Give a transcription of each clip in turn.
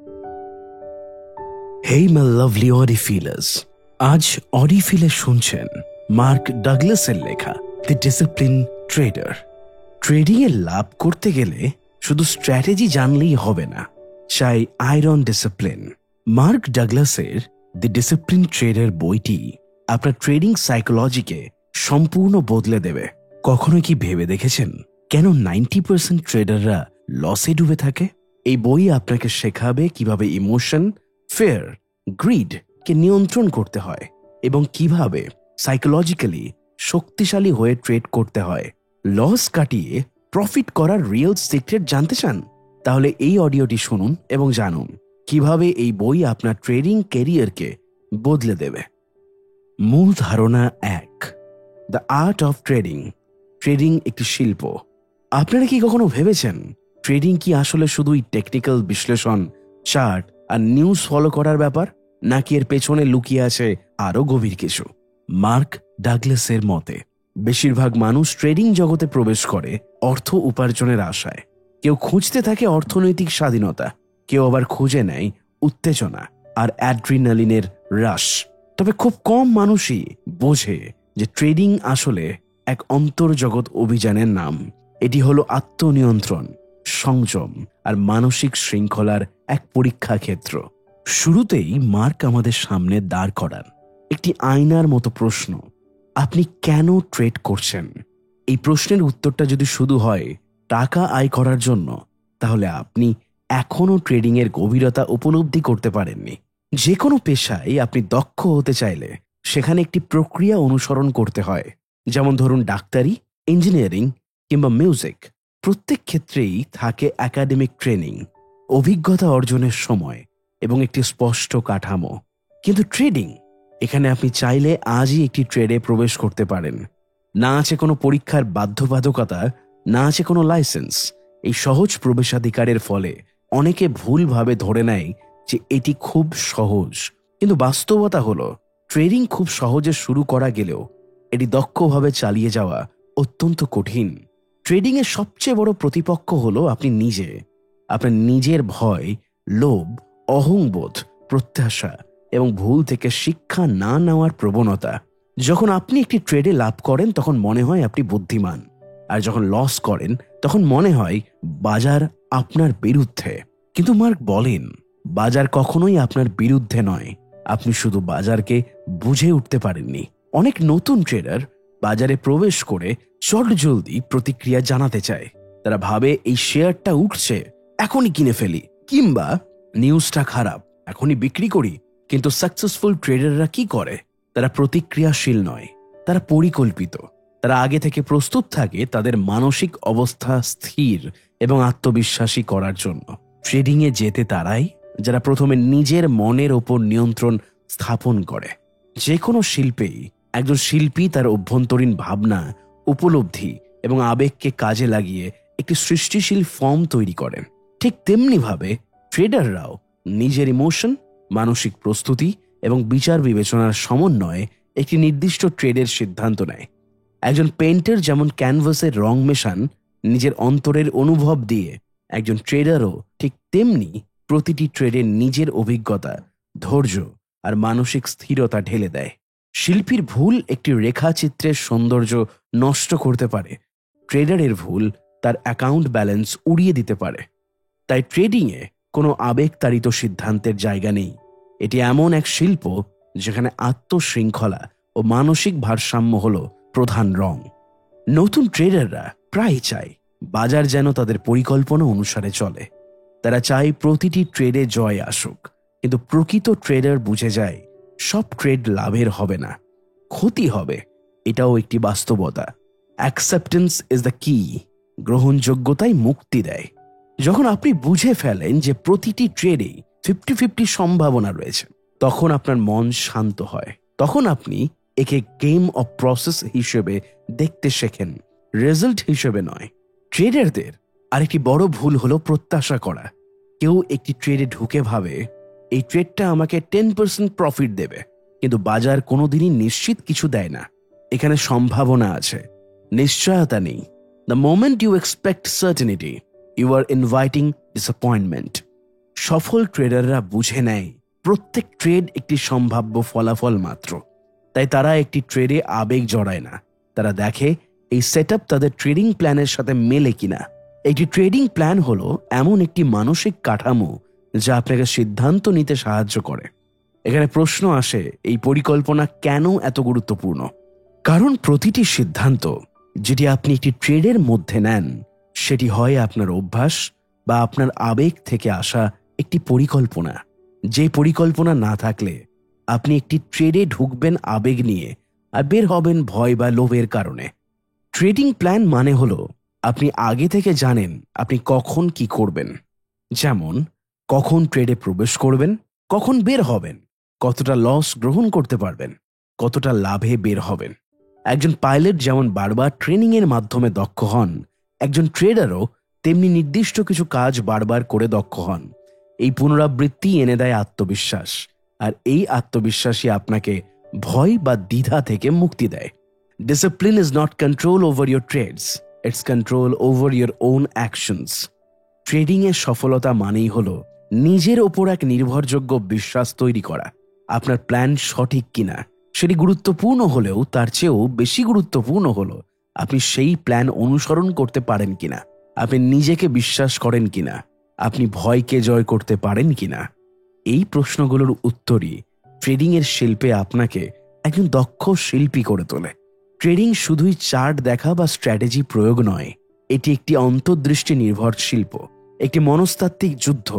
Hey my lovely Audi feelers, আজ Audi ফিলে শুনছেন মার্ক ডাগলাসের লেখা দ্য ডিসিপ্লিন ট্রেডার। ট্রেডিং এ লাভ করতে গেলে শুধু স্ট্র্যাটেজি জানলেই হবে না, চাই আয়রন ডিসিপ্লিন। মার্ক ডাগলাসের দ্য ডিসিপ্লিন ট্রেডার বইটি আপনার ট্রেডিং সাইকোলজিকে সম্পূর্ণ বদলে দেবে। কখনো কি ভেবে দেখেছেন কেন 90% ট্রেডাররা লসে ডুবে থাকে? এই বই আপনাকে শেখাবে কিভাবে ইমোশন, ফেয়ার, গ্রিড কে নিয়ন্ত্রণ করতে হয় এবং কিভাবে সাইকোলজিক্যালি শক্তিশালী হয়ে ট্রেড করতে হয়। লস কাটিয়ে প্রফিট করার রিয়েল সিক্রেট জানতে চান? তাহলে এই অডিওটি শুনুন এবং জানুন কিভাবে এই বই আপনার ট্রেডিং ক্যারিয়ারকে বদলে দেবে। মূল ধারণা 1, the art of trading. Trading একটি শিল্প। আপনারা কি কখনো ভেবেছেন ট্রেডিং কি আসলে শুধুই টেকনিক্যাল বিশ্লেষণ, চার্ট আর নিউজ ফলো করার ব্যাপার, নাকি এর পেছনে লুকিয়ে আছে আরো গভীর কিছু? মার্ক ডাগলাসের মতে বেশিরভাগ মানুষ ট্রেডিং জগতে প্রবেশ করে অর্থ উপার্জনের আশায়। কেউ খুঁজতে থাকে অর্থনৈতিক স্বাধীনতা, কেউ আবার খুঁজে নেয় উত্তেজনা আর অ্যাড্রিনালিনের রাশ। তবে খুব কম মানুষই বোঝে যে ট্রেডিং আসলে এক অন্তর্জগৎ অভিযানের নাম। এটি হলো আত্মনিয়ন্ত্রণ, সংযম আর মানসিক শৃঙ্খলার এক পরীক্ষা ক্ষেত্র। শুরুতেই মার্ক আমাদের সামনে দাঁড় করান একটি আয়নার মতো প্রশ্ন: আপনি কেন ট্রেড করছেন? এই প্রশ্নের উত্তরটা যদি শুধু হয় টাকা আয় করার জন্য, তাহলে আপনি এখনো ট্রেডিং এর গভীরতা উপলব্ধি করতে পারেননি। যে কোনো পেশায় আপনি দক্ষ হতে চাইলে সেখানে একটি প্রক্রিয়া অনুসরণ করতে হয়। যেমন ধরুন ডাক্তারি, ইঞ্জিনিয়ারিং কিংবা মিউজিক। প্রত্যেক ক্ষেত্রেই থাকে একাডেমিক ট্রেনিং, অভিজ্ঞতা অর্জনের সময় এবং একটি স্পষ্ট কাঠামো। কিন্তু ট্রেডিং, এখানে আপনি চাইলে আজই একটি ট্রেডে প্রবেশ করতে পারেন। না আছে কোনো পরীক্ষার বাধ্যবাধকতা, না আছে কোনো লাইসেন্স। এই সহজ প্রবেশাধিকারের ফলে অনেকে ভুলভাবে ধরে নেয় যে এটি খুব সহজ। কিন্তু বাস্তবতা হলো ট্রেডিং খুব সহজে শুরু করা গেলেও এটি দক্ষভাবে চালিয়ে যাওয়া অত্যন্ত কঠিন। ট্রেডিং এর সবচেয়ে বড় প্রতিপক্ষ হলো আপনি নিজে। আপনার নিজের ভয়, লোভ, অহংবোধ, প্রত্যাশা এবং ভুল থেকে শিক্ষা না নেওয়ার প্রবণতা। যখন আপনি একটি ট্রেডে লাভ করেন তখন মনে হয় আপনি বুদ্ধিমান, আর যখন লস করেন তখন মনে হয় বাজার আপনার বিরুদ্ধে। কিন্তু মার্ক বলেন বাজার কখনোই আপনার বিরুদ্ধে নয়, আপনি শুধু বাজারকে বুঝে উঠতে পারেননি। অনেক নতুন ট্রেডার বাজারে প্রবেশ করে চটজলদি প্রতিক্রিয়া জানাতে চায়। তারা ভাবে এই শেয়ারটা উঠছে, এখনই কিনে ফেলি, কিংবা নিউজটা খারাপ, এখনই বিক্রি করি। কিন্তু সাকসেসফুল ট্রেডাররা কি করে? তারা প্রতিক্রিয়াশীল নয়, তারা পরিকল্পিত। তারা আগে থেকে প্রস্তুত থাকে তাদের মানসিক অবস্থা স্থির এবং আত্মবিশ্বাসী করার জন্য। ট্রেডিং এ যেতে তারাই যারা প্রথমে নিজের মনের ওপর নিয়ন্ত্রণ স্থাপন করে। যে কোনো শিল্পেই একজন শিল্পী তার অভ্যন্তরীণ ভাবনা, উপলব্ধি এবং আবেগকে কাজে লাগিয়ে একটি সৃষ্টিশীল ফর্ম তৈরি করেন। ঠিক তেমনিভাবে ট্রেডাররাও নিজের ইমোশন, মানসিক প্রস্তুতি এবং বিচার বিবেচনার সমন্বয়ে একটি নির্দিষ্ট ট্রেডের সিদ্ধান্ত নেয়। একজন পেইন্টার যেমন ক্যানভাসের রং মেশান নিজের অন্তরের অনুভব দিয়ে, একজন ট্রেডারও ঠিক তেমনি প্রতিটি ট্রেডে নিজের অভিজ্ঞতা, ধৈর্য আর মানসিক স্থিরতা ঢেলে দেয়। শিল্পীর ভুল একটি রেখাচিত্রের সৌন্দর্য নষ্ট করতে পারে, ট্রেডারের ভুল তার অ্যাকাউন্ট ব্যালেন্স উড়িয়ে দিতে পারে। তাই ট্রেডিংয়ে কোনো আবেগতাড়িত সিদ্ধান্তের জায়গা নেই। এটি এমন এক শিল্প যেখানে আত্মশৃঙ্খলা ও মানসিক ভারসাম্য হল প্রধান রং। নতুন ট্রেডাররা প্রায় চায় বাজার যেন তাদের পরিকল্পনা অনুসারে চলে। তারা চায় প্রতিটি ট্রেডে জয় আসুক। কিন্তু প্রকৃত ট্রেডার বুঝে যায় সব ট্রেড লাভের হবে না, ক্ষতি হবে। এটাও একটি বাস্তবতা। অ্যাকসেপ্টেন্স ইজ দ্য কি। গ্রহণযোগ্যতাই মুক্তি দেয়। যখন আপনি বুঝে ফেলেন যে প্রতিটি ট্রেডে 50-50 সম্ভাবনা রয়েছে, তখন আপনার মন শান্ত হয়। তখন আপনি একে গেম অফ প্রসেস হিসেবে দেখতে শেখেন, রেজাল্ট হিসেবে নয়। ট্রেডারদের আরেকটি বড় ভুল হলো প্রত্যাশা করা। কেউ একটি ট্রেডে ঢুকে ভাবে এই ট্রেডটা আমাকে 10% প্রফিট দেবে, কিন্তু বাজার কোনোদিনই নিশ্চিত কিছু দেয় না। এখানে সম্ভাবনা আছে, নিশ্চয়তা নেই। The moment you expect certainty, you are inviting disappointment. সফল ট্রেডাররা বুঝে নেয় প্রত্যেক ট্রেড একটি সম্ভাব্য ফলাফল মাত্র। তাই তারা একটি ট্রেডে আবেগ জড়ায় না। তারা দেখে এই সেটআপ তাদের ট্রেডিং প্ল্যানের সাথে মেলে কিনা। একটি ট্রেডিং প্ল্যান হলো এমন একটি মানসিক কাঠামো যা আপনাকে সিদ্ধান্ত নিতে সাহায্য করে। এখানে প্রশ্ন আসে, এই পরিকল্পনা কেন এত গুরুত্বপূর্ণ? কারণ প্রতিটি সিদ্ধান্ত যেটি আপনি একটি ট্রেডের মধ্যে নেন, সেটি হয় আপনার অভ্যাস বা আপনার আবেগ থেকে আসা একটি পরিকল্পনা। যে পরিকল্পনা না থাকলে আপনি একটি ট্রেডে ঢুকবেন আবেগ নিয়ে আর বের হবেন ভয় বা লোভের কারণে। ট্রেডিং প্ল্যান মানে হলো আপনি আগে থেকে জানেন আপনি কখন কি করবেন। যেমন কখন ট্রেডে প্রবেশ করবেন, কখন বের হবেন, কতটা লস গ্রহণ করতে পারবেন, কতটা লাভে বের হবেন। একজন পাইলট যেমন বারবার ট্রেনিংয়ের মাধ্যমে দক্ষ হন, একজন ট্রেডারও তেমনি নির্দিষ্ট কিছু কাজ বারবার করে দক্ষ হন। এই পুনরাবৃত্তি এনে দেয় আত্মবিশ্বাস, আর এই আত্মবিশ্বাসই আপনাকে ভয় বা দ্বিধা থেকে মুক্তি দেয়। Discipline is not control over your trades, it's control over your own actions. ট্রেডিংয়ের সফলতা মানেই হলো নিজের ওপর এক নির্ভরযোগ্য বিশ্বাস তৈরি করা। আপনার প্ল্যান সঠিক কিনা সেটি গুরুত্বপূর্ণ হলেও তার চেয়েও বেশি গুরুত্বপূর্ণ হলো আপনি সেই প্ল্যান অনুসরণ করতে পারেন কিনা, আপনি নিজেকে বিশ্বাস করেন কিনা, আপনি ভয়কে জয় করতে পারেন কিনা। এই প্রশ্নগুলোর উত্তরই ট্রেডিংয়ের শিল্পে আপনাকে একজন দক্ষ শিল্পী করে তোলে। ট্রেডিং শুধুই চার্ট দেখা বা স্ট্র্যাটেজি প্রয়োগ নয়, এটি একটি অন্তর্দৃষ্টি নির্ভর শিল্প, একটি মনস্তাত্ত্বিক যুদ্ধ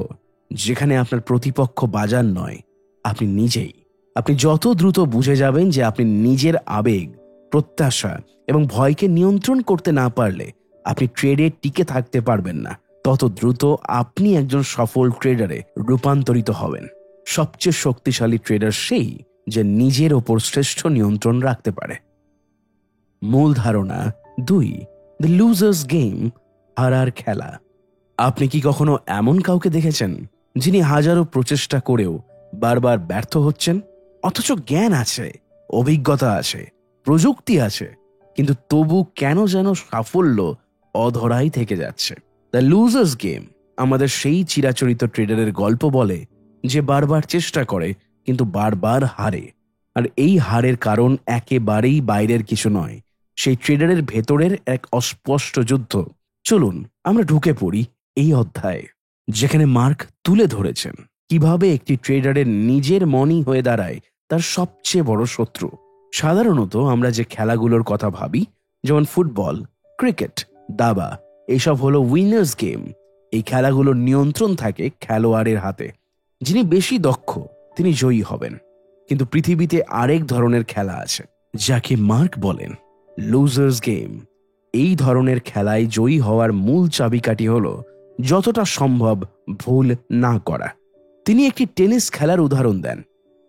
যেখানে আপনার প্রতিপক্ষ বাজার নয়, আপনি নিজেই। আপনি যত দ্রুত বুঝে যাবেন যে আপনি নিজের আবেগ, প্রত্যাশা এবং ভয়কে নিয়ন্ত্রণ করতে না পারলে আপনি ট্রেডে টিকে থাকতে পারবেন না, তত দ্রুত আপনি একজন সফল ট্রেডারে রূপান্তরিত হবেন। সবচেয়ে শক্তিশালী ট্রেডার সেই যে নিজের ওপর শ্রেষ্ঠ নিয়ন্ত্রণ রাখতে পারে। মূল ধারণা 2, দ্য লুজার্স গেম, হারার খেলা। আপনি কি কখনো এমন কাউকে দেখেছেন যিনি হাজারো প্রচেষ্টা করেও বারবার ব্যর্থ হচ্ছেন? অথচ জ্ঞান আছে, অভিজ্ঞতা আছে, প্রযুক্তি আছে, কিন্তু তবু কেন যেন সাফল্য অধরাই থেকে যাচ্ছে? দ্য লুজার্স গেম আমাদের সেই চিরাচরিত ট্রেডারের গল্প বলে যে বারবার চেষ্টা করে কিন্তু বারবার হারে। আর এই হারের কারণ একেবারেই বাইরের কিছু নয়, সেই ট্রেডারের ভেতরের এক অস্পষ্ট যুদ্ধ। চলুন আমরা ঢুকে পড়ি এই অধ্যায়ে, যেখানে মার্ক তুলে ধরেছেন কিভাবে একটি ট্রেডারের নিজের মনই হয়ে দাঁড়ায় তার সবচেয়ে বড় শত্রু। সাধারণত আমরা যে খেলাগুলোর কথা ভাবি, যেমন ফুটবল, ক্রিকেট, দাবা, এসব হলো উইনার্স গেম। এই খেলাগুলোর নিয়ন্ত্রণ থাকে খেলোয়াড়ের হাতে। যিনি বেশি দক্ষ তিনি জয়ী হবেন। কিন্তু পৃথিবীতে আরেক ধরনের খেলা আছে যাকে মার্ক বলেন লুজার্স গেম। এই ধরনের খেলায় জয়ী হওয়ার মূল চাবিকাঠি হলো যতটা সম্ভব ভুল না করা। তিনি একটি টেনিস খেলার উদাহরণ দেন।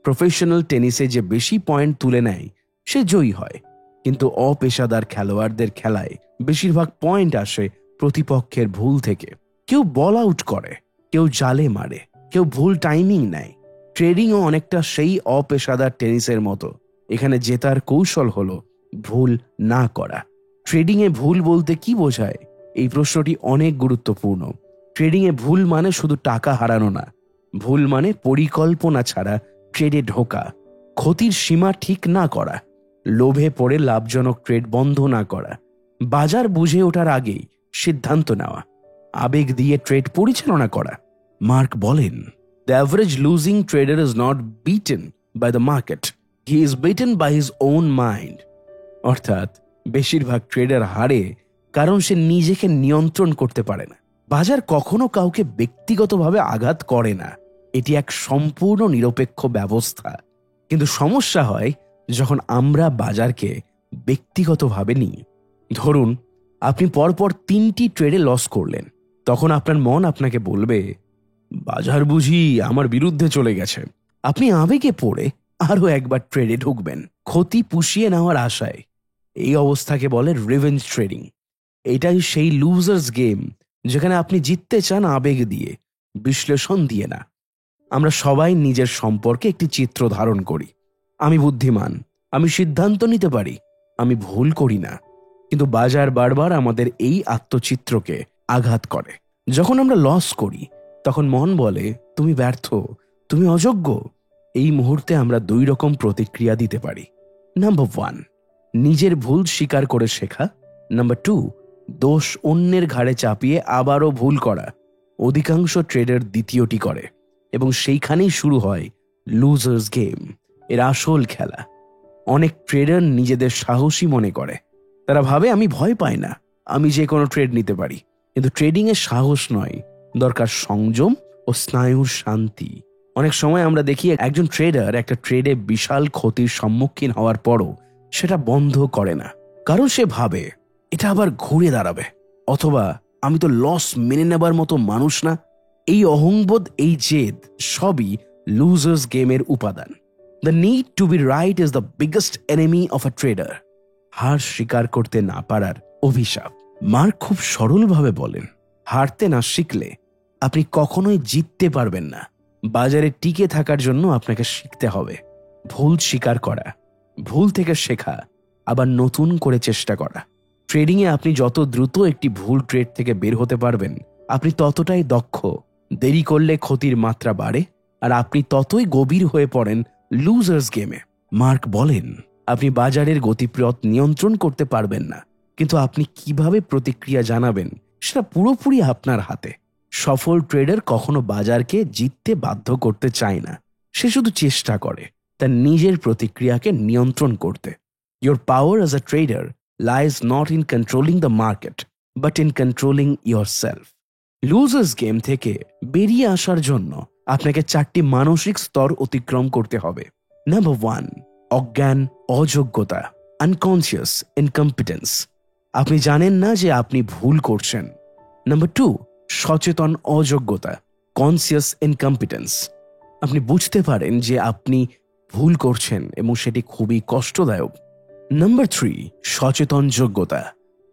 প্রফেশনাল টেনিসে যে বেশি পয়েন্ট তুলে নেয় সে জয়ী হয়, কিন্তু অপেশাদার খেলোয়াড়দের খেলায় বেশিরভাগ পয়েন্ট আসে প্রতিপক্ষের ভুল থেকে। কেউ বল আউট করে, কেউ জালে মারে, কেউ ভুল টাইমিং নেয়। ট্রেডিংও অনেকটা সেই অপেশাদার টেনিসের মতো। এখানে জেতার কৌশল হলো ভুল না করা। ট্রেডিংয়ে ভুল বলতে কি বোঝায়? এই প্রশ্নটি অনেক গুরুত্বপূর্ণ। ট্রেডিংয়ে ভুল মানে শুধু টাকা হারানো না, ভুল মানে পরিকল্পনা ছাড়া ট্রেডে ঢোকা, ক্ষতির সীমা ঠিক না করা, লোভে পড়ে লাভজনক ট্রেড বন্ধ না করা, বাজার বুঝে ওঠার আগেই সিদ্ধান্ত নেওয়া, আবেগ দিয়ে ট্রেড পরিচালনা করা। মার্ক বলেন, the average losing trader is not beaten by the market, he is beaten by his own mind. অর্থাৎ বেশিরভাগ ট্রেডার হারে কারণ সে নিজেকে নিয়ন্ত্রণ করতে পারে না। বাজার কখনো কাউকে ব্যক্তিগতভাবে আঘাত করে না, এটি এক সম্পূর্ণ নিরপেক্ষ ব্যবস্থা। কিন্তু সমস্যা হয় যখন আমরা বাজারকে ব্যক্তিগতভাবে নিই। ধরুন আপনি পরপর 3টি ট্রেডে লস করলেন, তখন আপনার মন আপনাকে বলবে বাজার বুঝি আমার বিরুদ্ধে চলে গেছে। আপনি আবেগে পড়ে আরো একবার ট্রেডে ঢুকবেন, ক্ষতি পুষিয়ে নেওয়ার আশায়। এই অবস্থাকে বলে রিভেঞ্জ ট্রেডিং। এটাই সেই লুজার্স গেম যেখানে আপনি জিততে চান আবেগ দিয়ে, বিশ্লেষণ দিয়ে না। আমরা সবাই নিজের সম্পর্কে একটি চিত্র ধারণ করি। আমি বুদ্ধিমান, আমি সিদ্ধান্ত নিতে পারি, আমি ভুল করি না। কিন্তু বাজার বারবার আমাদের এই আত্মচিত্রকে আঘাত করে। যখন আমরা লস করি তখন মন বলে তুমি ব্যর্থ, তুমি অযোগ্য। এই মুহূর্তে আমরা 2 রকম প্রতিক্রিয়া দিতে পারি। নাম্বার 1, নিজের ভুল স্বীকার করে শেখা। নাম্বার 2, দোষ অন্যের ঘাড়ে চাপিয়ে আবারও ভুল করা। অধিকাংশ ট্রেডার দ্বিতীয়টি করে এবং সেইখানেই শুরু হয় লুজার্স গেম, এর আসল খেলা। অনেক ট্রেডার নিজেদের সাহসী মনে করে। তারা ভাবে আমি ভয় পাই না, আমি যে কোনো ট্রেড নিতে পারি। কিন্তু ট্রেডিংয়ে সাহস নয়, দরকার সংযম ও স্নায়ুর শান্তি। অনেক সময় আমরা দেখি একজন ট্রেডার একটা ট্রেডে বিশাল ক্ষতির সম্মুখীন হওয়ার পরও সেটা বন্ধ করে না, কারণ সে ভাবে এটা আবার ঘুরে দাঁড়াবে, অথবা আমি তো লস মেনে নেবার মতো মানুষ না। এই অহংবোধ, এই জেদ সবই লুজার্স গেমের উপাদান। The need to be right is the biggest enemy of a trader. হার স্বীকার করতে না পারার অভিশাপ। মার্ক খুব সরলভাবে বলেন, হারতে না শিখলে আপনি কখনোই জিততে পারবেন না। বাজারে টিকে থাকার জন্য আপনাকে শিখতে হবে ভুল স্বীকার করা, ভুল থেকে শেখা, আবার নতুন করে চেষ্টা করা। ট্রেডিংয়ে আপনি যত দ্রুত একটি ভুল ট্রেড থেকে বের হতে পারবেন, আপনি ততটাই দক্ষ। দেরি করলে ক্ষতির মাত্রা বাড়ে আর আপনি ততই গভীর হয়ে পড়েন লুজার্স গেমে। মার্ক বলেন, আপনি বাজারের গতিপথ নিয়ন্ত্রণ করতে পারবেন না, কিন্তু আপনি কিভাবে প্রতিক্রিয়া জানাবেন সেটা পুরোপুরি আপনার হাতে। সফল ট্রেডার কখনো বাজারকে জিততে বাধ্য করতে চায় না, সে শুধু চেষ্টা করে তার নিজের প্রতিক্রিয়াকে নিয়ন্ত্রণ করতে। Your power as a trader lies not in controlling the market, but in controlling yourself. Losers game থেকে বেরিয়ে আসার জন্য আপনাকে 4টি মানসিক স্তর অতিক্রম করতে হবে। নাম্বার 1, অজ্ঞান, অযোগ্যতা, আনকনসিয়াস ইনকম্পিটেন্স। আপনি জানেন না যে আপনি ভুল করছেন। নাম্বার 2, সচেতন অযোগ্যতা, কনসিয়াস ইনকম্পিটেন্স। আপনি বুঝতে পারেন যে আপনি ভুল করছেন এবং সেটি খুবই কষ্টদায়ক। নাম্বার 3, সচেতন যোগ্যতা,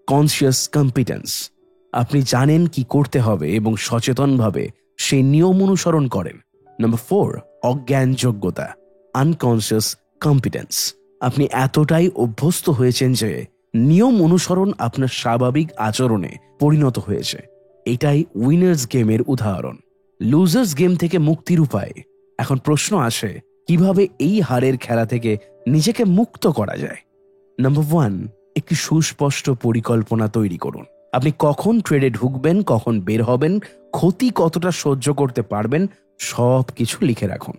কনসিয়াস কম্পিটেন্স। আপনি জানেন কি করতে হবে এবং সচেতনভাবে সেই নিয়ম অনুসরণ করেন। নাম্বার 4, অজ্ঞান যোগ্যতা, আনকনসিয়াস কম্পিটেন্স। আপনি এতটাই অভ্যস্ত হয়েছেন যে নিয়ম অনুসরণ আপনার স্বাভাবিক আচরণে পরিণত হয়েছে। এটাই উইনার্স গেমের উদাহরণ। লুজার্স গেম থেকে মুক্তির উপায়। এখন প্রশ্ন আসে, কিভাবে এই হারের খেলা থেকে নিজেকে মুক্ত করা যায়? নাম্বার 1, একটি সুস্পষ্ট পরিকল্পনা তৈরি করুন। আপনি কখন ট্রেডে ঢুকবেন, কখন বের হবেন, ক্ষতি কতটা সহ্য করতে পারবেন, সব কিছু লিখে রাখুন।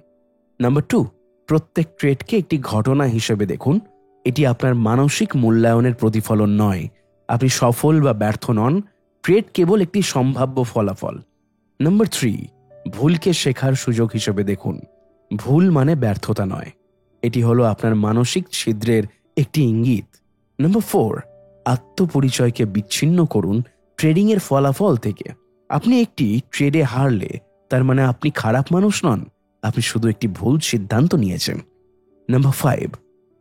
নাম্বার 2, প্রত্যেক ট্রেডকে একটি ঘটনা হিসেবে দেখুন। এটি আপনার মানসিক মূল্যায়নের প্রতিফলন নয়। আপনি সফল বা ব্যর্থ নন, ট্রেড কেবল একটি সম্ভাব্য ফলাফল। নাম্বার 3, ভুলকে শেখার সুযোগ হিসেবে দেখুন। ভুল মানে ব্যর্থতা নয়, এটি হলো আপনার মানসিক ছিদ্রের একটি ইঙ্গিত। নাম্বার 4, আত্মপরিচয়কে বিচ্ছিন্ন করুন ট্রেডিংয়ের ফলাফল থেকে। আপনি একটি ট্রেডে হারলে তার মানে আপনি খারাপ মানুষ নন, আপনি শুধু একটি ভুল সিদ্ধান্ত নিয়েছেন। নাম্বার 5,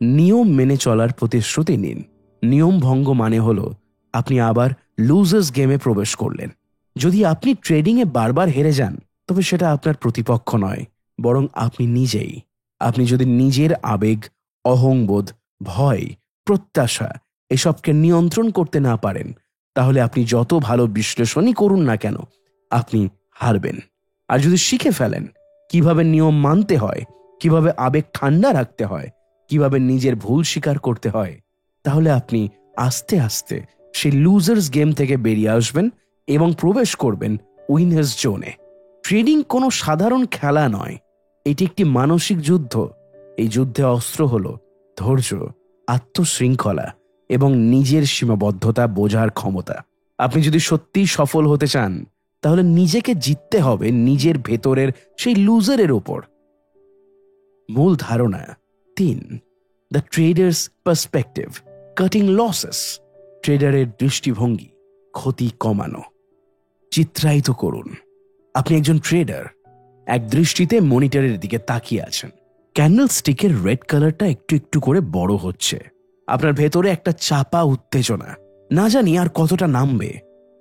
নিয়ম মেনে চলার প্রতিশ্রুতি নিন। নিয়ম ভঙ্গ মানে হলো আপনি আবার লুজার্স গেমে প্রবেশ করলেন। যদি আপনি ট্রেডিংয়ে বারবার হেরে যান, তবে সেটা আপনার প্রতিপক্ষ নয়, বরং আপনি নিজেই। আপনি যদি নিজের আবেগ, অহংবোধ, ভয়, প্রত্যাশা এসবকে নিয়ন্ত্রণ করতে না পারেন, তাহলে আপনি যত ভালো বিশ্লেষণই করুন না কেন, আপনি হারবেন। আর যদি শিখে ফেলেন কিভাবে নিয়ম মানতে হয়, কিভাবে আবেগ ঠান্ডা রাখতে হয়, কিভাবে নিজের ভুল স্বীকার করতে হয়, তাহলে আপনি আস্তে আস্তে সেই লুজার্স গেম থেকে বেরিয়ে আসবেন এবং প্রবেশ করবেন উইনার্স জোনে। ট্রেডিং কোনো সাধারণ খেলা নয়, এটি একটি মানসিক যুদ্ধ। এই যুদ্ধে অস্ত্র হলো ধৈর্য, আত্মশৃঙ্খলা এবং নিজের সীমাবদ্ধতা বোঝার ক্ষমতা। আপনি যদি সত্যিই সফল হতে চান, তাহলে নিজেকে জিততে হবে নিজের ভেতরের সেই লুজারের ওপর। মূল ধারণা 3, the trader's perspective, cutting losses. ট্রেডারের দৃষ্টিভঙ্গি, ক্ষতি কমানো। চিত্রায়িত করুন, আপনি একজন ট্রেডার, এক দৃষ্টিতে মনিটরের দিকে তাকিয়ে আছেন। ক্যান্ডেল স্টিকের রেড কালারটা একটু একটু করে বড় হচ্ছে। আপনার ভেতরে একটা চাপা উত্তেজনা, না জানি আর কতটা নামবে।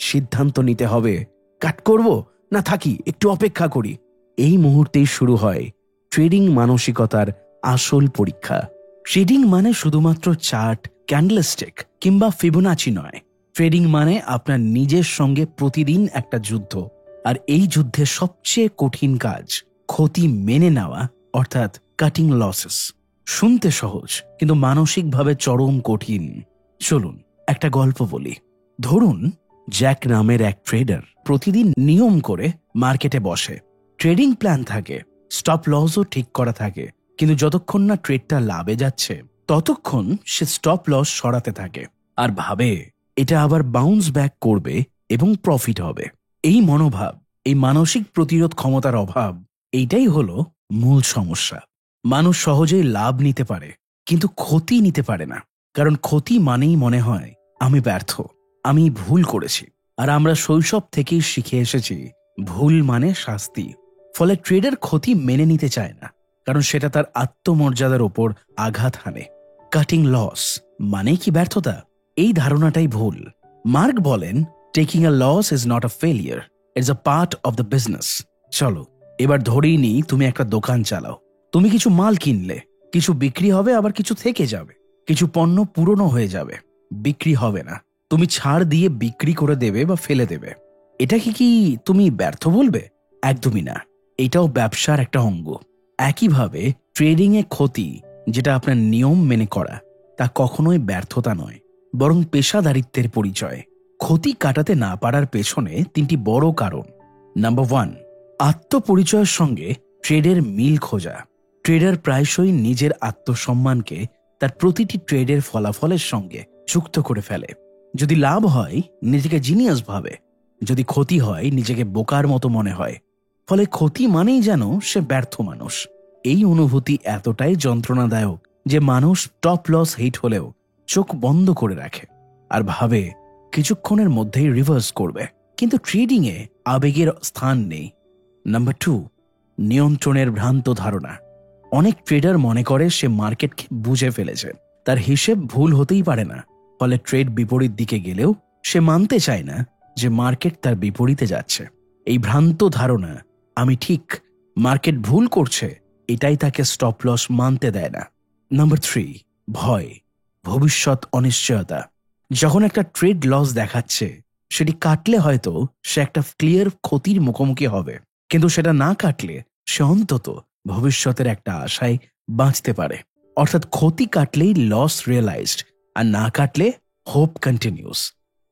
সিদ্ধান্ত নিতে হবে, কাট করব না থাকি, একটু অপেক্ষা করি। এই মুহূর্তেই শুরু হয় ট্রেডিং মানসিকতার আসল পরীক্ষা। ট্রেডিং মানে শুধুমাত্র চার্ট, ক্যান্ডেলস্টিক কিংবা ফিবোনাচি নয়। ট্রেডিং মানে আপনার নিজের সঙ্গে প্রতিদিন একটা যুদ্ধ। আর এই যুদ্ধে সবচেয়ে কঠিন কাজ ক্ষতি মেনে নেওয়া, অর্থাৎ কাটিং লসেস। শুনতে সহজ কিন্তু মানসিকভাবে চরম কঠিন। চলুন একটা গল্প বলি। ধরুন জ্যাক নামের এক ট্রেডার প্রতিদিন নিয়ম করে মার্কেটে বসে। ট্রেডিং প্ল্যান থাকে, স্টপ লসও ঠিক করা থাকে, কিন্তু যতক্ষণ না ট্রেডটা লাভে যাচ্ছে ততক্ষণ সে স্টপ লস সরাতে থাকে আর ভাবে এটা আবার বাউন্স ব্যাক করবে এবং প্রফিট হবে। এই মনোভাব, এই মানসিক প্রতিরোধ ক্ষমতার অভাব, এইটাই হলো মূল সমস্যা। মানুষ সহজেই লাভ নিতে পারে কিন্তু ক্ষতি নিতে পারে না, কারণ ক্ষতি মানেই মনে হয় আমি ব্যর্থ, আমি ভুল করেছি। আর আমরা শৈশব থেকেই শিখে এসেছি ভুল মানে শাস্তি। ফলে ট্রেডার ক্ষতি মেনে নিতে চায় না, কারণ সেটা তার আত্মমর্যাদার ওপর আঘাত হানে। কাটিং লস মানে কি ব্যর্থতা? এই ধারণাটাই ভুল। মার্ক বলেন, taking a loss is not a failure, it's a part of the business. চলো এবার ধরেই নিই তুমি একটা দোকান চালাও। তুমি কিছু মাল কিনলে, কিছু বিক্রি হবে, আবার কিছু থেকে যাবে। কিছু পণ্য পুরনো হয়ে যাবে, বিক্রি হবে না। তুমি ছাড় দিয়ে বিক্রি করে দেবে বা ফেলে দেবে। এটাকে কি তুমি ব্যর্থ বলবে? একদমই না, এটাও ব্যবসার একটা অঙ্গ। একইভাবে ট্রেডিংয়ে ক্ষতি, যেটা আপনার নিয়ম মেনে করা, তা কখনোই ব্যর্থতা নয়, বরং পেশাদারিত্বের পরিচয়। ক্ষতি কাটাতে না পারার পেছনে তিনটি বড় কারণ। নাম্বার 1, আত্মপরিচয়ের সঙ্গে ট্রেডের মিল খোঁজা। ট্রেডার প্রায়শই নিজের আত্মসম্মানকে তার প্রতিটি ট্রেডের ফলাফলের সঙ্গে যুক্ত করে ফেলে। যদি লাভ হয় নিজেকে জিনিয়াস ভাবে, যদি ক্ষতি হয় নিজেকে বোকার মতো মনে হয়। ফলে ক্ষতি মানেই যেন সে ব্যর্থ মানুষ। এই অনুভূতি এতটাই যন্ত্রণাদায়ক যে মানুষ টপ লস হিট হলেও চোখ বন্ধ করে রাখে আর ভাবে কিছুক্ষণের মধ্যেই রিভার্স করবে। কিন্তু ট্রেডিংয়ে আবেগের স্থান নেই। নাম্বার 2, নিয়ন্ত্রণের ভ্রান্ত ধারণা। অনেক ট্রেডার মনে করে সে মার্কেটকে বুঝে ফেলেছে, তার হিসেব ভুল হতেই পারে না। ফলে ট্রেড বিপরীত দিকে গেলেও সে মানতে চায় না যে মার্কেট তার বিপরীতে যাচ্ছে। এই ভ্রান্ত ধারণা, আমি ঠিক, মার্কেট ভুল করছে, এটাই তাকে স্টপ লস মানতে দেয় না। নাম্বার 3, ভয়, ভবিষ্যৎ অনিশ্চয়তা। যখন একটা ট্রেড লস দেখাচ্ছে, সেটি কাটলে হয়তো সে একটা ক্লিয়ার ক্ষতির মুখোমুখি হবে, কিন্তু সেটা না কাটলে সে অন্তত ভবিষ্যতের একটা আশায় বাঁচতে পারে। অর্থাৎ ক্ষতি কাটলেই লস রিয়েলাইজড, আর না কাটলে হোপ কন্টিনিউস।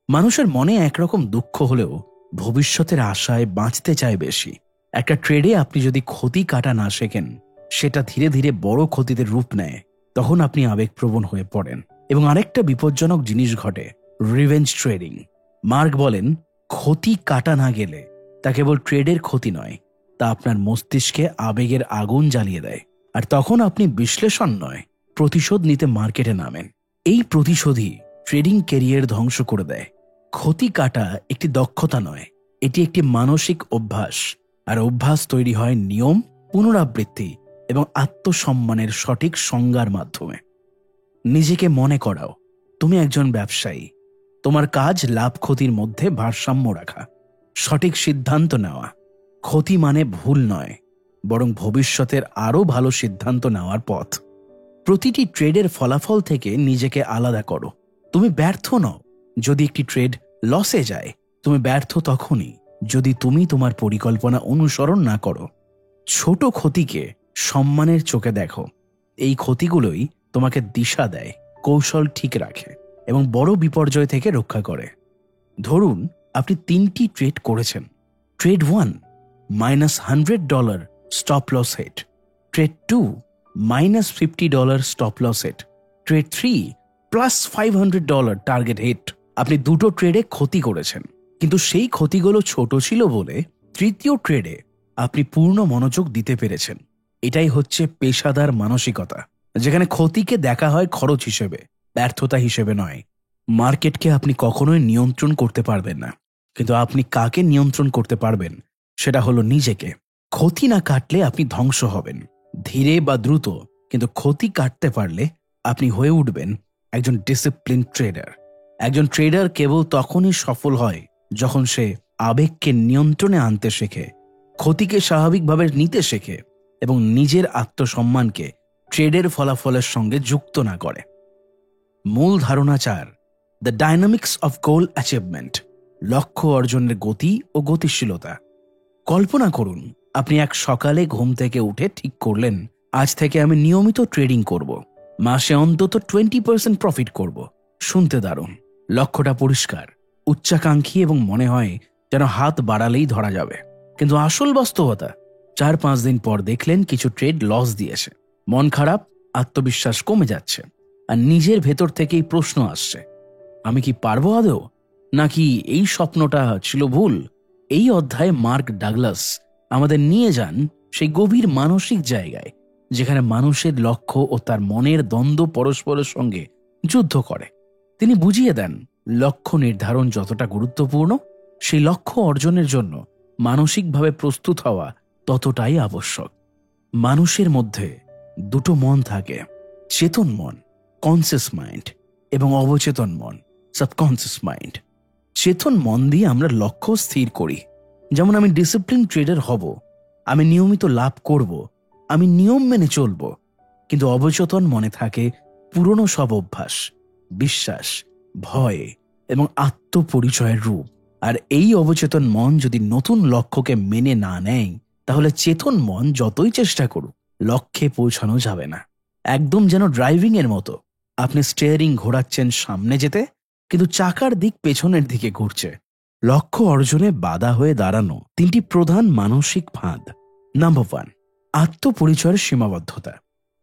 মানুষের মনে একরকম দুঃখ হলেও ভবিষ্যতের আশায় বাঁচতে চায় বেশি। একটা ট্রেডে আপনি যদি ক্ষতি কাটা না শেখেন, সেটা ধীরে ধীরে বড় ক্ষতিতে রূপ নেয়। তখন আপনি আবেগপ্রবণ হয়ে পড়েন এবং আরেকটা বিপজ্জনক জিনিস ঘটে, রিভেঞ্জ ট্রেডিং। মার্ক বলেন, ক্ষতি কাটা না গেলে তা কেবল ট্রেডের ক্ষতি নয়, তা আপনার মস্তিষ্কে আবেগের আগুন জ্বালিয়ে দেয়। আর তখন আপনি বিশ্লেষণ নয়, প্রতিশোধ নিতে মার্কেটে নামেন। এই প্রতিশোধই ট্রেডিং ক্যারিয়ার ধ্বংস করে দেয়। ক্ষতি কাটা একটি দক্ষতা নয়, এটি একটি মানসিক অভ্যাস। আর অভ্যাস তৈরি হয় নিয়ম, পুনরাবৃত্তি এবং আত্মসম্মানের সঠিক সংজ্ঞার মাধ্যমে। নিজেকে মনে করাও তুমি একজন ব্যবসায়ী। তোমার কাজ লাভ ক্ষতির মধ্যে ভারসাম্য রাখা, সঠিক সিদ্ধান্ত নেওয়া। ক্ষতি মানে ভুল নয়, বরং ভবিষ্যতের আরও ভালো সিদ্ধান্ত নেওয়ার পথ। প্রতিটি ট্রেডের ফলাফল থেকে নিজেকে আলাদা করো। তুমি ব্যর্থ নও যদি একটি ট্রেড লসে যায়, তুমি ব্যর্থ তখনই যদি তুমি তোমার পরিকল্পনা অনুসরণ না করো। ছোট ক্ষতিকে সম্মানের চোখে দেখো, এই ক্ষতিগুলোই তোমাকে দিশা দেয়, কৌশল ঠিক রাখে এবং বড় বিপর্যয় থেকে রক্ষা করে। ধরুন আপনি 3টি ট্রেড করেছেন। Trade 1, -$100 stop loss hit. Trade 2, -$50 stop loss hit. Trade 3, +$500 target hit. আপনি দুটো ট্রেডে ক্ষতি করেছেন, কিন্তু সেই ক্ষতিগুলো ছোট ছিল বলে তৃতীয় ট্রেডে আপনি পূর্ণ মনোযোগ দিতে পেরেছেন। এটাই হচ্ছে পেশাদার মানসিকতা, যেখানে ক্ষতিকে দেখা হয় খরচ হিসেবে, ব্যর্থতা হিসেবে নয়। মার্কেটকে আপনি কখনোই নিয়ন্ত্রণ করতে পারবেন না, কিন্তু আপনি কাকে নিয়ন্ত্রণ করতে পারবেন সেটা হলো নিজেকে। ক্ষতি না কাটলে আপনি ধ্বংস হবেন, ধীরে বা দ্রুত, কিন্তু ক্ষতি কাটতে পারলে আপনি হয়ে উঠবেন একজন ডিসিপ্লিন ট্রেডার। একজন ট্রেডার কেবল তখনই সফল হয় যখন সে আবেগকে নিয়ন্ত্রণে আনতে শেখে, ক্ষতিকে স্বাভাবিকভাবে নিতে শেখে এবং নিজের আত্মসম্মানকে ট্রেডের ফলাফলের সঙ্গে যুক্ত না করে। মূল ধারণা 4, the dynamics of goal achievement. লক্ষ্য অর্জনের গতি ও গতিশীলতা। কল্পনা করুন, আপনি এক সকালে ঘুম থেকে উঠে ঠিক করলেন, আজ থেকে আমি নিয়মিত ট্রেডিং করব, মাসে অন্তত 20% প্রফিট করব। শুনতে দারুণ, লক্ষ্যটা পরিষ্কার, উচ্চাকাঙ্ক্ষী এবং মনে হয় যেন হাত বাড়ালেই ধরা যাবে। কিন্তু আসল বাস্তবতা, 4-5 দিন পর দেখলেন কিছু ট্রেড লস দিয়েছে, মন খারাপ, আত্মবিশ্বাস কমে যাচ্ছে, আর নিজের ভেতর থেকেই প্রশ্ন আসছে, আমি কি পারবো আদৌ, নাকি এই স্বপ্নটা ছিল ভুল? এই অধ্যায়ে মার্ক ডাগলাস আমাদের নিয়ে যান সেই গভীর মানসিক জায়গায় যেখানে মানুষের লক্ষ্য ও তার মনের দ্বন্দ্ব পরস্পরের সঙ্গে যুদ্ধ করে। তিনি বুঝিয়ে দেন, লক্ষ্য নির্ধারণ যতটা গুরুত্বপূর্ণ, সেই লক্ষ্য অর্জনের জন্য মানসিকভাবে প্রস্তুত হওয়া ততটাই আবশ্যক। মানুষের মধ্যে দুটো মন থাকে, চেতন মন কনসিয়াস মাইন্ড এবং অবচেতন মন সাবকনসিয়াস মাইন্ড। চেতন মন দিয়ে আমরা লক্ষ্য স্থির করি, যেমন আমি ডিসিপ্লিন ট্রেডার হব, আমি নিয়মিত লাভ করব, আমি নিয়ম মেনে চলব। কিন্তু অবচেতন মনে থাকে পুরনো সব অভ্যাস, বিশ্বাস, ভয় এবং আত্মপরিচয়ের রূপ। আর এই অবচেতন মন যদি নতুন লক্ষ্যকে মেনে না নেয়, তাহলে চেতন মন যতই চেষ্টা করুক লক্ষ্যে পৌঁছানো যাবে না। একদম যেন ড্রাইভিং এর মতো, আপনি স্টিয়ারিং ঘোরাচ্ছেন সামনে যেতে, কিন্তু চাকার দিক পেছনের দিকে ঘুরছে। লক্ষ্য অর্জনে বাধা হয়ে দাঁড়ানো 3টি প্রধান মানসিক ফাঁদ। নাম্বার 1, আত্মপরিচয়ের সীমাবদ্ধতা।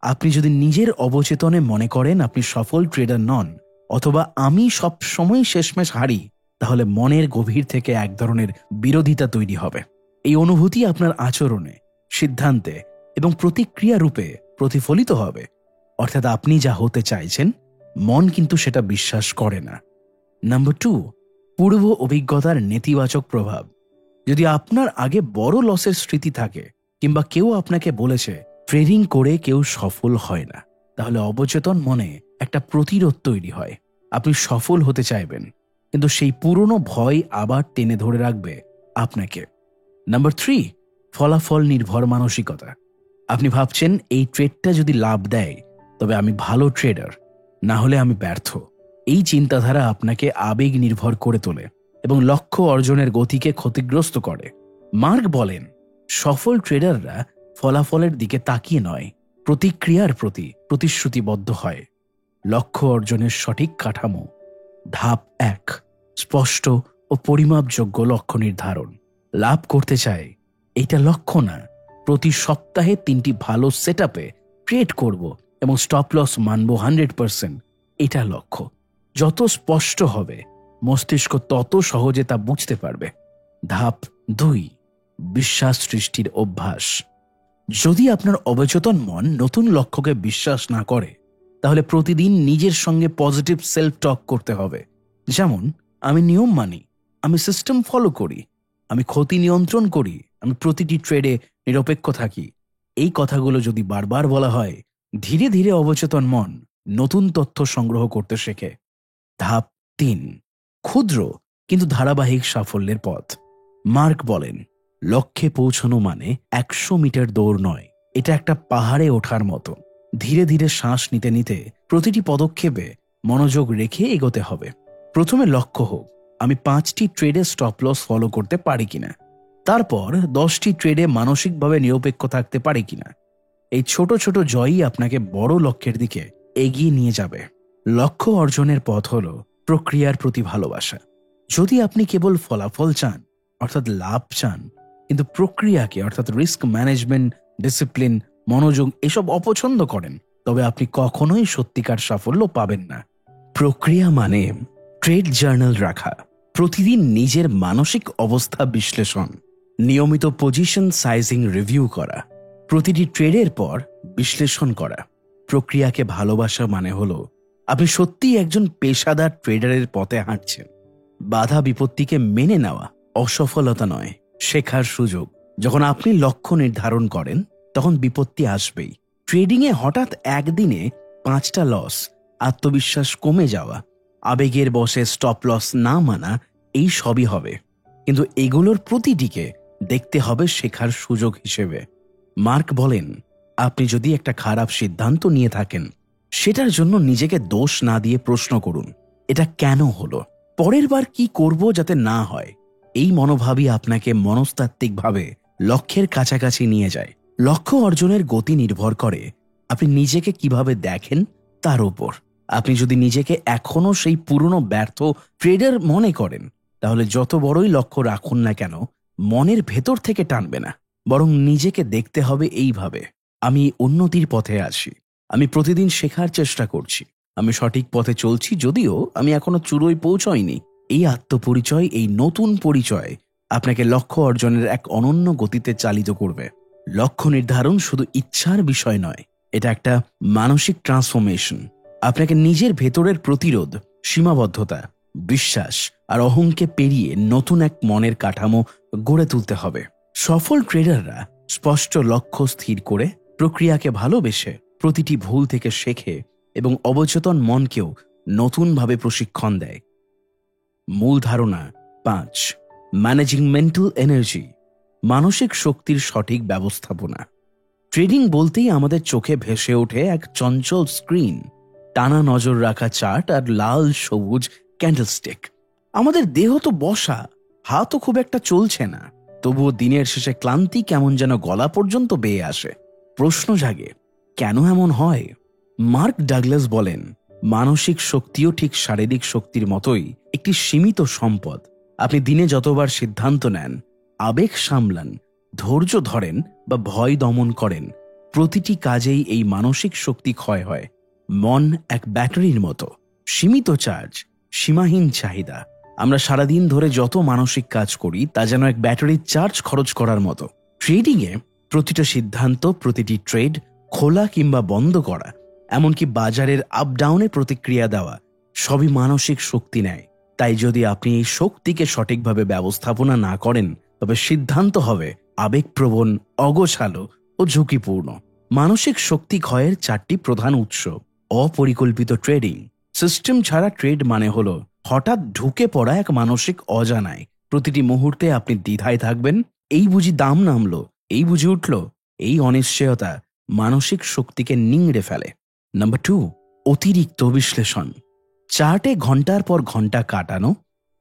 আপনি যদি নিজের অবচেতনে মনে করেন আপনি সফল ট্রেডার নন, অথবা আমি সব সময় শেষমেশ হারি, তাহলে মনের গভীর থেকে এক ধরনের বিরোধিতা তৈরি হবে। এই অনুভূতি আপনার আচরণে, সিদ্ধান্তে এবং প্রতিক্রিয়া রূপে প্রতিফলিত হবে। অর্থাৎ আপনি যা হতে চাইছেন, মন কিন্তু সেটা বিশ্বাস করে না। নাম্বার 2, পূর্ব অভিজ্ঞতার নেতিবাচক প্রভাব। যদি আপনার আগে বড় লসের স্মৃতি থাকে, কিংবা কেউ আপনাকে বলেছে ট্রেডিং করে কেউ সফল হয় না, তাহলে অবচেতন মনে একটা প্রতিরোধ তৈরি হয়। আপনি সফল হতে চাইবেন, কিন্তু সেই পুরনো ভয় আবার টেনে ধরে রাখবে আপনাকে। নাম্বার 3, ফলাফল নির্ভর মানসিকতা। আপনি ভাবছেন এই ট্রেডটা যদি লাভ দেয় তবে আমি ভালো ট্রেডার, না হলে আমি ব্যর্থ। এই চিন্তাধারা আপনাকে আবেগ নির্ভর করে তোলে এবং লক্ষ্য অর্জনের গতিকে ক্ষতিগ্রস্ত করে। মার্ক বলেন, সফল ট্রেডাররা ফলাফলের দিকে তাকিয়ে নয়, প্রতিক্রিয়ার প্রতি প্রতিশ্রুতিবদ্ধ হয়। লক্ষ্য অর্জনের সঠিক কাঠামো। ধাপ 1, স্পষ্ট ও পরিমাপযোগ্য লক্ষ্য নির্ধারণ। লাভ করতে চাই, এটা লক্ষ্য না, প্রতি সপ্তাহে 3টি ভালো সেটআপে ট্রেড করব এবং স্টপ লস মানব 100%, এটা লক্ষ্য। যত স্পষ্ট হবে মস্তিষ্ক তত সহজে তা বুঝতে পারবে। ধাপ 2, বিশ্বাস সৃষ্টির অভ্যাস। যদি আপনার অবচেতন মন নতুন লক্ষ্যকে বিশ্বাস না করে, তাহলে প্রতিদিন নিজের সঙ্গে পজিটিভ সেলফ টক করতে হবে। যেমন, আমি নিয়ম মানি, আমি সিস্টেম ফলো করি, আমি ক্ষতি নিয়ন্ত্রণ করি, আমি প্রতিটি ট্রেডে নিরপেক্ষ থাকি। এই কথাগুলো যদি বারবার বলা হয়, ধীরে ধীরে অবচেতন মন নতুন তথ্য সংগ্রহ করতে শেখে। ধাপ 3, ক্ষুদ্র কিন্তু ধারাবাহিক সাফল্যের পথ। মার্ক বলেন, লক্ষ্যে পৌঁছানো মানে 100 মিটার দৌড় নয়, এটা একটা পাহাড়ে ওঠার মতো। ধীরে ধীরে শ্বাস নিতে নিতে প্রতিটি পদক্ষেপে মনোযোগ রেখে এগোতে হবে। প্রথমে লক্ষ্য হোক, আমি 5টি ট্রেডে স্টপ লস ফলো করতে পারি কিনা, তারপর 10টি ট্রেডে মানসিকভাবে নিরপেক্ষ থাকতে পারি কিনা। এই ছোট ছোট জয়ই আপনাকে বড় লক্ষ্যের দিকে এগিয়ে নিয়ে যাবে। লক্ষ্য অর্জনের পথ হল প্রক্রিয়ার প্রতি ভালোবাসা। যদি আপনি কেবল ফলাফল চান, অর্থাৎ লাভ চান, কিন্তু প্রক্রিয়াকে অর্থাৎ রিস্ক ম্যানেজমেন্ট, ডিসিপ্লিন, মনোযোগ এসব অপছন্দ করেন, তবে আপনি কখনোই সত্যিকার সাফল্য পাবেন না। প্রক্রিয়া মানে ট্রেড জার্নাল রাখা, প্রতিদিন নিজের মানসিক অবস্থা বিশ্লেষণ, নিয়মিত পজিশন সাইজিং রিভিউ করা, প্রতিটি ট্রেডের পর বিশ্লেষণ করা। প্রক্রিয়াকে ভালোবাসা মানে হলো আপনি সত্যিই একজন পেশাদার ট্রেডারের পথে হাঁটছেন। বাধা বিপত্তিকে মেনে নেওয়া অসফলতা নয়, শেখার সুযোগ। যখন আপনি লক্ষ্য নির্ধারণ করেন, তখন বিপত্তি আসবেই। ট্রেডিংয়ে হঠাৎ একদিনে 5টা লস, আত্মবিশ্বাস কমে যাওয়া, আবেগের বশে স্টপ লস না মানা, এই সবই হবে। কিন্তু এগুলোর প্রতিটিকে দেখতে হবে শেখার সুযোগ হিসেবে। মার্ক বলেন, আপনি যদি একটা খারাপ সিদ্ধান্ত নিয়ে থাকেন, সেটার জন্য নিজেকে দোষ না দিয়ে প্রশ্ন করুন, এটা কেন হলো, পরের বার কি করব যাতে না হয়। এই মনোভাবই আপনাকে মনস্তাত্ত্বিকভাবে লক্ষ্যের কাছাকাছি নিয়ে যায়। লক্ষ্য অর্জনের গতি নির্ভর করে আপনি নিজেকে কিভাবে দেখেন তার উপর। আপনি যদি নিজেকে এখনো সেই পুরনো ব্যর্থ ট্রেডার মনে করেন, তাহলে যত বড়ই লক্ষ্য রাখুন না কেন, মনের ভেতর থেকে টানবে না। বরং নিজেকে দেখতে হবে এইভাবে: আমি উন্নতির পথে আছি, আমি প্রতিদিন শেখার চেষ্টা করছি, আমি সঠিক পথে চলছি, যদিও আমি এখনো চূড়োয় পৌঁছাইনি। এই আত্মপরিচয়, এই নতুন পরিচয় আপনাকে লক্ষ্য অর্জনের এক অনন্য গতিতে চালিত করবে। লক্ষ্য নির্ধারণ শুধু ইচ্ছার বিষয় নয়, এটা একটা মানসিক ট্রান্সফরমেশন। আপনাকে নিজের ভেতরের প্রতিরোধ, সীমাবদ্ধতা, বিশ্বাস আর অহংকে পেরিয়ে নতুন এক মনের কাঠামো গড়ে তুলতে হবে। সফল ট্রেডাররা স্পষ্ট লক্ষ্য স্থির করে, প্রক্রিয়াকে ভালোবেসে, প্রতিটি ভুল থেকে শেখে এবং অবচেতন মনকেও নতুনভাবে প্রশিক্ষণ দেয়। মূল ধারণা 5, ম্যানেজিং মেন্টাল এনার্জি, মানসিক শক্তির সঠিক ব্যবস্থাপনা। ট্রেডিং বলতেই আমাদের চোখে ভেসে ওঠে এক চঞ্চল স্ক্রিন, টানা নজর রাখা চার্ট আর লাল সবুজ ক্যান্ডেলস্টিক। আমাদের দেহ তো বসা, হাতও খুব একটা চলছে না, তবুও দিনের শেষে ক্লান্তি কেমন যেন গলা পর্যন্ত বেয়ে আসে। প্রশ্ন জাগে, কেন এমন হয়? মার্ক ডাগলাস বলেন, মানসিক শক্তিও ঠিক শারীরিক শক্তির মতোই একটি সীমিত সম্পদ। আপনি দিনে যতবার সিদ্ধান্ত নেন, আবেগ সামলান, ধৈর্য ধরেন বা ভয় দমন করেন, প্রতিটি কাজেই এই মানসিক শক্তি ক্ষয় হয়। মন এক ব্যাটারির মতো, সীমিত চার্জ, সীমাহীন চাহিদা। আমরা সারাদিন ধরে যত মানসিক কাজ করি তা যেন এক ব্যাটারির চার্জ খরচ করার মতো। ট্রেডিংয়ে প্রতিটা সিদ্ধান্ত, প্রতিটি ট্রেড খোলা কিংবা বন্ধ করা, এমনকি বাজারের আপ ডাউনে প্রতিক্রিয়া দেওয়া, সবই মানসিক শক্তি নেয়। তাই যদি আপনি এই শক্তিকে সঠিকভাবে ব্যবস্থাপনা না করেন, তবে সিদ্ধান্ত হবে আবেগপ্রবণ, অগোছালো ও ঝুঁকিপূর্ণ। মানসিক শক্তি ক্ষয়ের 4টি প্রধান উৎস। অপরিকল্পিত ট্রেডিং। সিস্টেম ছাড়া ট্রেড মানে হলো হঠাৎ ঢুকে পড়া এক মানসিক অজানায়। প্রতিটি মুহূর্তে আপনি দ্বিধায় থাকবেন, এই বুঝি দাম নামলো, এই বুঝি উঠল। এই অনিশ্চয়তা মানসিক শক্তিকে নিংড়ে ফেলে। নাম্বার 2, অতিরিক্ত বিশ্লেষণ। চার্টে ঘন্টার পর ঘন্টা কাটানো,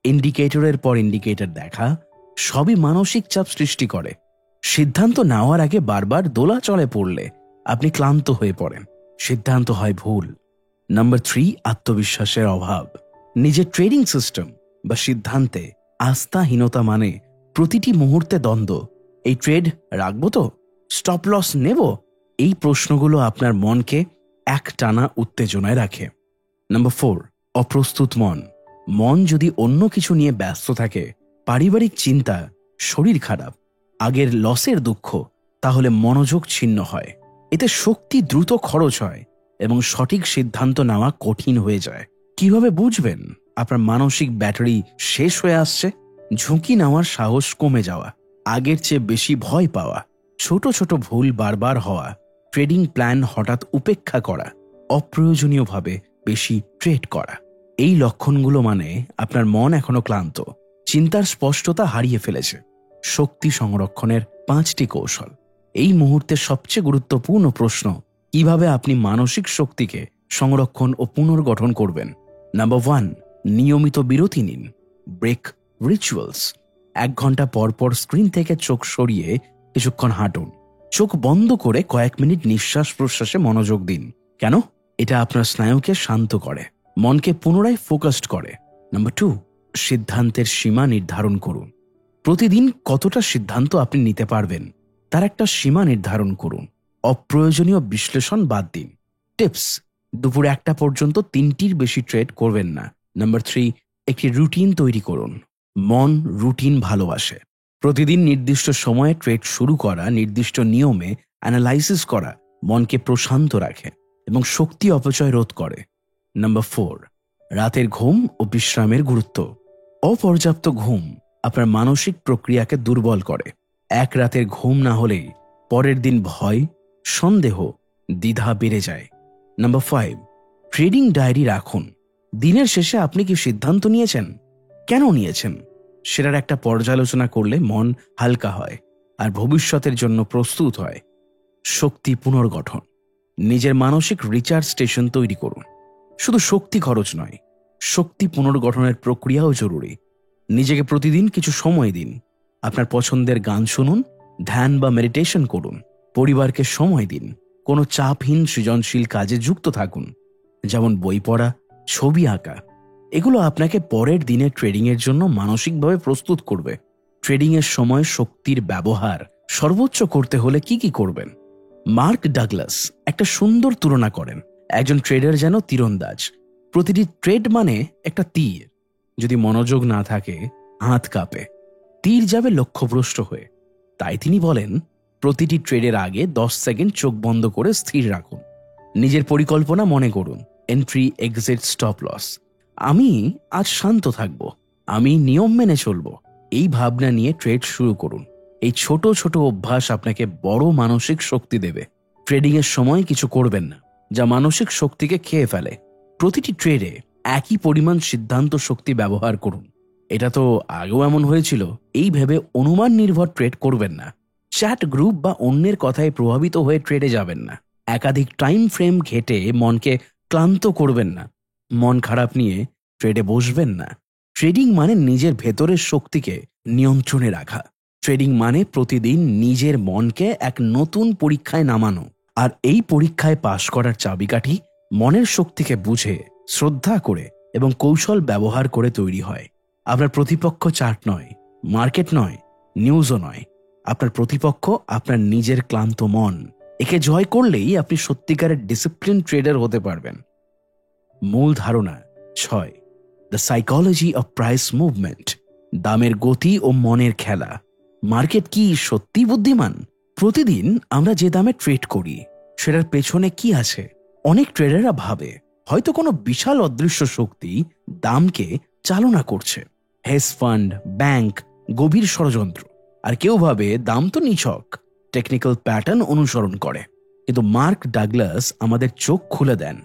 ইন্ডিকেটরের পর ইন্ডিকেটর দেখা, সবই মানসিক চাপ সৃষ্টি করে। সিদ্ধান্ত নেওয়ার আগে বারবার দোলাচলে পড়লে আপনি ক্লান্ত হয়ে পড়েন, সিদ্ধান্ত হয় ভুল। নাম্বার 3, আত্মবিশ্বাসের অভাব। নিজের ট্রেডিং সিস্টেম বা সিদ্ধান্তে আস্থাহীনতা মানে প্রতিটি মুহূর্তে দ্বন্দ্ব। এই ট্রেড রাখবো তো, স্টপ লস নেব, এই প্রশ্নগুলো আপনার মনকে এক টানা উত্তেজনায় রাখে। নাম্বার 4, অপ্রস্তুত মন। মন যদি অন্য কিছু নিয়ে ব্যস্ত থাকে, পারিবারিক চিন্তা, শরীর খারাপ, আগের লসের দুঃখ, তাহলে মনোযোগ ছিন্ন হয়। এতে শক্তি দ্রুত খরচ হয় এবং সঠিক সিদ্ধান্ত নেওয়া কঠিন হয়ে যায়। কিভাবে বুঝবেন আপনার মানসিক ব্যাটারি শেষ হয়ে আসছে? ঝুঁকি নেওয়ার সাহস কমে যাওয়া, আগের চেয়ে বেশি ভয় পাওয়া, ছোট ছোট ভুল বারবার হওয়া, ট্রেডিং প্ল্যান হঠাৎ উপেক্ষা করা, অপ্রয়োজনীয়ভাবে বেশি ট্রেড করা। এই লক্ষণগুলো মানে আপনার মন এখনো ক্লান্ত, চিন্তার স্পষ্টতা হারিয়ে ফেলেছে। শক্তি সংরক্ষণের 5টি কৌশল। এই মুহূর্তে সবচেয়ে গুরুত্বপূর্ণ প্রশ্ন, কিভাবে আপনি মানসিক শক্তিকে সংরক্ষণ ও পুনর্গঠন করবেন। নাম্বার 1, নিয়মিত বিরতি নিন। Break rituals. 1 ঘন্টা পর পর স্ক্রিন থেকে চোখ সরিয়ে কিছুক্ষণ হাঁটুন। চোখ বন্ধ করে কয়েক মিনিট নিঃশ্বাস প্রশ্বাসে মনোযোগ দিন। কেন? এটা আপনার স্নায়ুকে শান্ত করে, মনকে পুনরায় ফোকাসড করে। নাম্বার 2, সিদ্ধান্তের সীমা নির্ধারণ করুন। প্রতিদিন কতটা সিদ্ধান্ত আপনি নিতে পারবেন তার একটা সীমা নির্ধারণ করুন। অপ্রয়োজনীয় বিশ্লেষণ বাদ দিন। টিপস: দুপুর 1টা পর্যন্ত 3টির বেশি ট্রেড করবেন না। নাম্বার 3, একটি রুটিন তৈরি করুন। মন রুটিন ভালোবাসে। প্রতিদিন নির্দিষ্ট সময়ে ট্রেড শুরু করা, নির্দিষ্ট নিয়মে অ্যানালাইসিস করা মনকে প্রশান্ত রাখে এবং শক্তি অপচয় রোধ করে। নাম্বার 4, রাতের ঘুম ও বিশ্রামের গুরুত্ব। অপর্যাপ্ত ঘুম আপনার মানসিক প্রক্রিয়াকে দুর্বল করে। 1 রাতের ঘুম না হলেই পরের দিন ভয়, সন্দেহ, দ্বিধা বেড়ে যায়। নাম্বার 5, ট্রেডিং ডায়েরি রাখুন। দিনের শেষে আপনি কি সিদ্ধান্ত নিয়েছেন, কেন নিয়েছেন, সেটার একটা পর্যালোচনা করলে মন হালকা হয় আর ভবিষ্যতের জন্য প্রস্তুত হয়। শক্তি পুনর্গঠন। নিজের মানসিক রিচার্জ স্টেশন তৈরি করুন। শুধু শক্তি খরচ নয়, শক্তি পুনর্গঠনের প্রক্রিয়াও জরুরি। নিজেকে প্রতিদিন কিছু সময় দিন। আপনার পছন্দের গান শুনুন, ধ্যান বা মেডিটেশন করুন, পরিবারকে সময় দিন, কোনো চাপহীন সৃজনশীল কাজে যুক্ত থাকুন, যেমন বই পড়া, ছবি আঁকা। এগুলো আপনাকে পরের দিনের ট্রেডিংয়ের জন্য মানসিকভাবে প্রস্তুত করবে। ট্রেডিংয়ের সময় শক্তির ব্যবহার সর্বোচ্চ করতে হলে কি কি করবেন? মার্ক ডাগলাস একটা সুন্দর তুলনা করেন। একজন ট্রেডার যেন তীরন্দাজ। প্রতিটি ট্রেড মানে একটা তীর। যদি মনোযোগ না থাকে, হাত কাঁপে, তীর যাবে লক্ষ্যভ্রষ্ট হয়ে। তাই তিনি বলেন, প্রতিটি ট্রেডের আগে 10 সেকেন্ড চোখ বন্ধ করে স্থির রাখুন। নিজের পরিকল্পনা মনে করুন, এন্ট্রি, এক্সিট, স্টপ লস। আমি আজ শান্ত থাকব, আমি নিয়ম মেনে চলব। এই ভাবনা নিয়ে ট্রেড শুরু করুন। এই ছোট ছোট অভ্যাস আপনাকে বড় মানসিক শক্তি দেবে। ট্রেডিংয়ের সময় কিছু করবেন না যা মানসিক শক্তিকে খেয়ে ফেলে। প্রতিটি ট্রেডে একই পরিমাণ সিদ্ধান্ত শক্তি ব্যবহার করুন। এটা তো আগেও এমন হয়েছিল, এই ভেবে অনুমান নির্ভর ট্রেড করবেন না। চ্যাট গ্রুপ বা অন্যের কথায় প্রভাবিত হয়ে ট্রেডে যাবেন না। একাধিক টাইম ফ্রেম ঘেটে মনকে ক্লান্ত করবেন না। মন খারাপ নিয়ে ট্রেডে বসবেন না। ট্রেডিং মানে নিজের ভেতরের শক্তিকে নিয়ন্ত্রণে রাখা। ট্রেডিং মানে প্রতিদিন নিজের মনকে এক নতুন পরীক্ষায় নামানো। আর এই পরীক্ষায় পাশ করার চাবিকাঠি মনের শক্তিকে বুঝে, শ্রদ্ধা করে এবং কৌশল ব্যবহার করে তৈরি হয়। আপনার প্রতিপক্ষ চার্ট নয়, মার্কেট নয়, নিউজও নয়। আপনার প্রতিপক্ষ আপনার নিজের ক্লান্ত মন। একে জয় করলেই আপনি সত্যিকারের ডিসিপ্লিন ট্রেডার হতে পারবেন। মূল ধারণা 6, the psychology of price movement. দামের গতি ও মনের খেলা। মার্কেট কি সত্যি বুদ্ধিমান? প্রতিদিন আমরা যে দামে ট্রেড করি সেটার পেছনে কি আছে? অনেক ট্রেডাররা ভাবে হয়তো কোনো বিশাল অদৃশ্য শক্তি দামকে চালনা করছে। হেজ ফান্ড, ব্যাংক, গভীর ষড়যন্ত্র। আর কেউ ভাবে দাম তো নিছক টেকনিক্যাল প্যাটার্ন অনুসরণ করে। কিন্তু মার্ক ডাগলাস আমাদের চোখ খুলে দেন।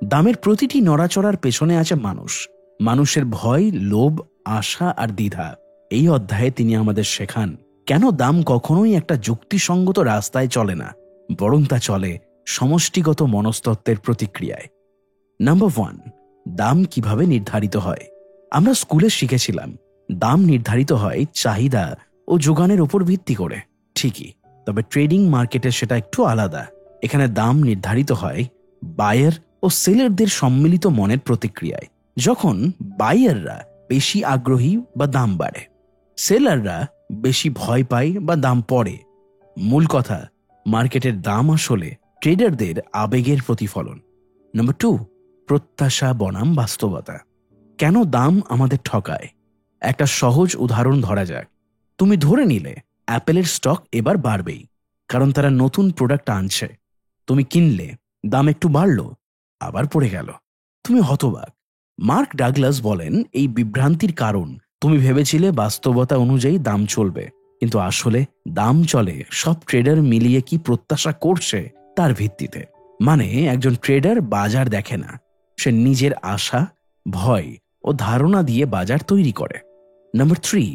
দামের প্রতিটি নড়াচড়ার পেছনে আছে মানুষ, মানুষের ভয়, লোভ, আশা আর দ্বিধা। এই অধ্যায়ে তিনি আমাদের শেখান কেন দাম কখনোই একটা যুক্তিসঙ্গত রাস্তায় চলে না, বরং তা চলে সমষ্টিগত মনস্তত্ত্বের প্রতিক্রিয়ায়। নাম্বার 1, দাম কিভাবে নির্ধারিত হয়। আমরা স্কুলে শিখেছিলাম দাম নির্ধারিত হয় চাহিদা ও যোগানের উপর ভিত্তি করে। ঠিকই, তবে ট্রেডিং মার্কেটে সেটা একটু আলাদা। এখানে দাম নির্ধারিত হয় বায়ার ও সেলারদের সম্মিলিত মনের প্রতিক্রিয়ায়। যখন বায়াররা বেশি আগ্রহী বা দাম বাড়ে, সেলাররা বেশি ভয় পায় বা দাম পড়ে। মূল কথা, মার্কেটের দাম আসলে ট্রেডারদের আবেগের প্রতিফলন। নাম্বার 2, প্রত্যাশা বনাম বাস্তবতা। কেন দাম আমাদের ঠকায়? একটা সহজ উদাহরণ ধরা যাক। তুমি ধরে নিলে অ্যাপেলের স্টক এবার বাড়বেই, কারণ তারা নতুন প্রোডাক্ট আনছে। তুমি কিনলে, দাম একটু বাড়লো, আবার পড়ে গেল। তুমি হতবাক। মার্ক ডাগলাস বলেন, এই বিভ্রান্তির কারণ তুমি ভেবেছিলে বাস্তবতা অনুযায়ী দাম চলবে, কিন্তু আসলে দাম চলে সব ট্রেডার মিলিয়ে কি প্রত্যাশা করছে তার ভিত্তিতে। মানে একজন ট্রেডার বাজার দেখে না, সে নিজের আশা, ভয় ও ধারণা দিয়ে বাজার তৈরি করে। নাম্বার 3,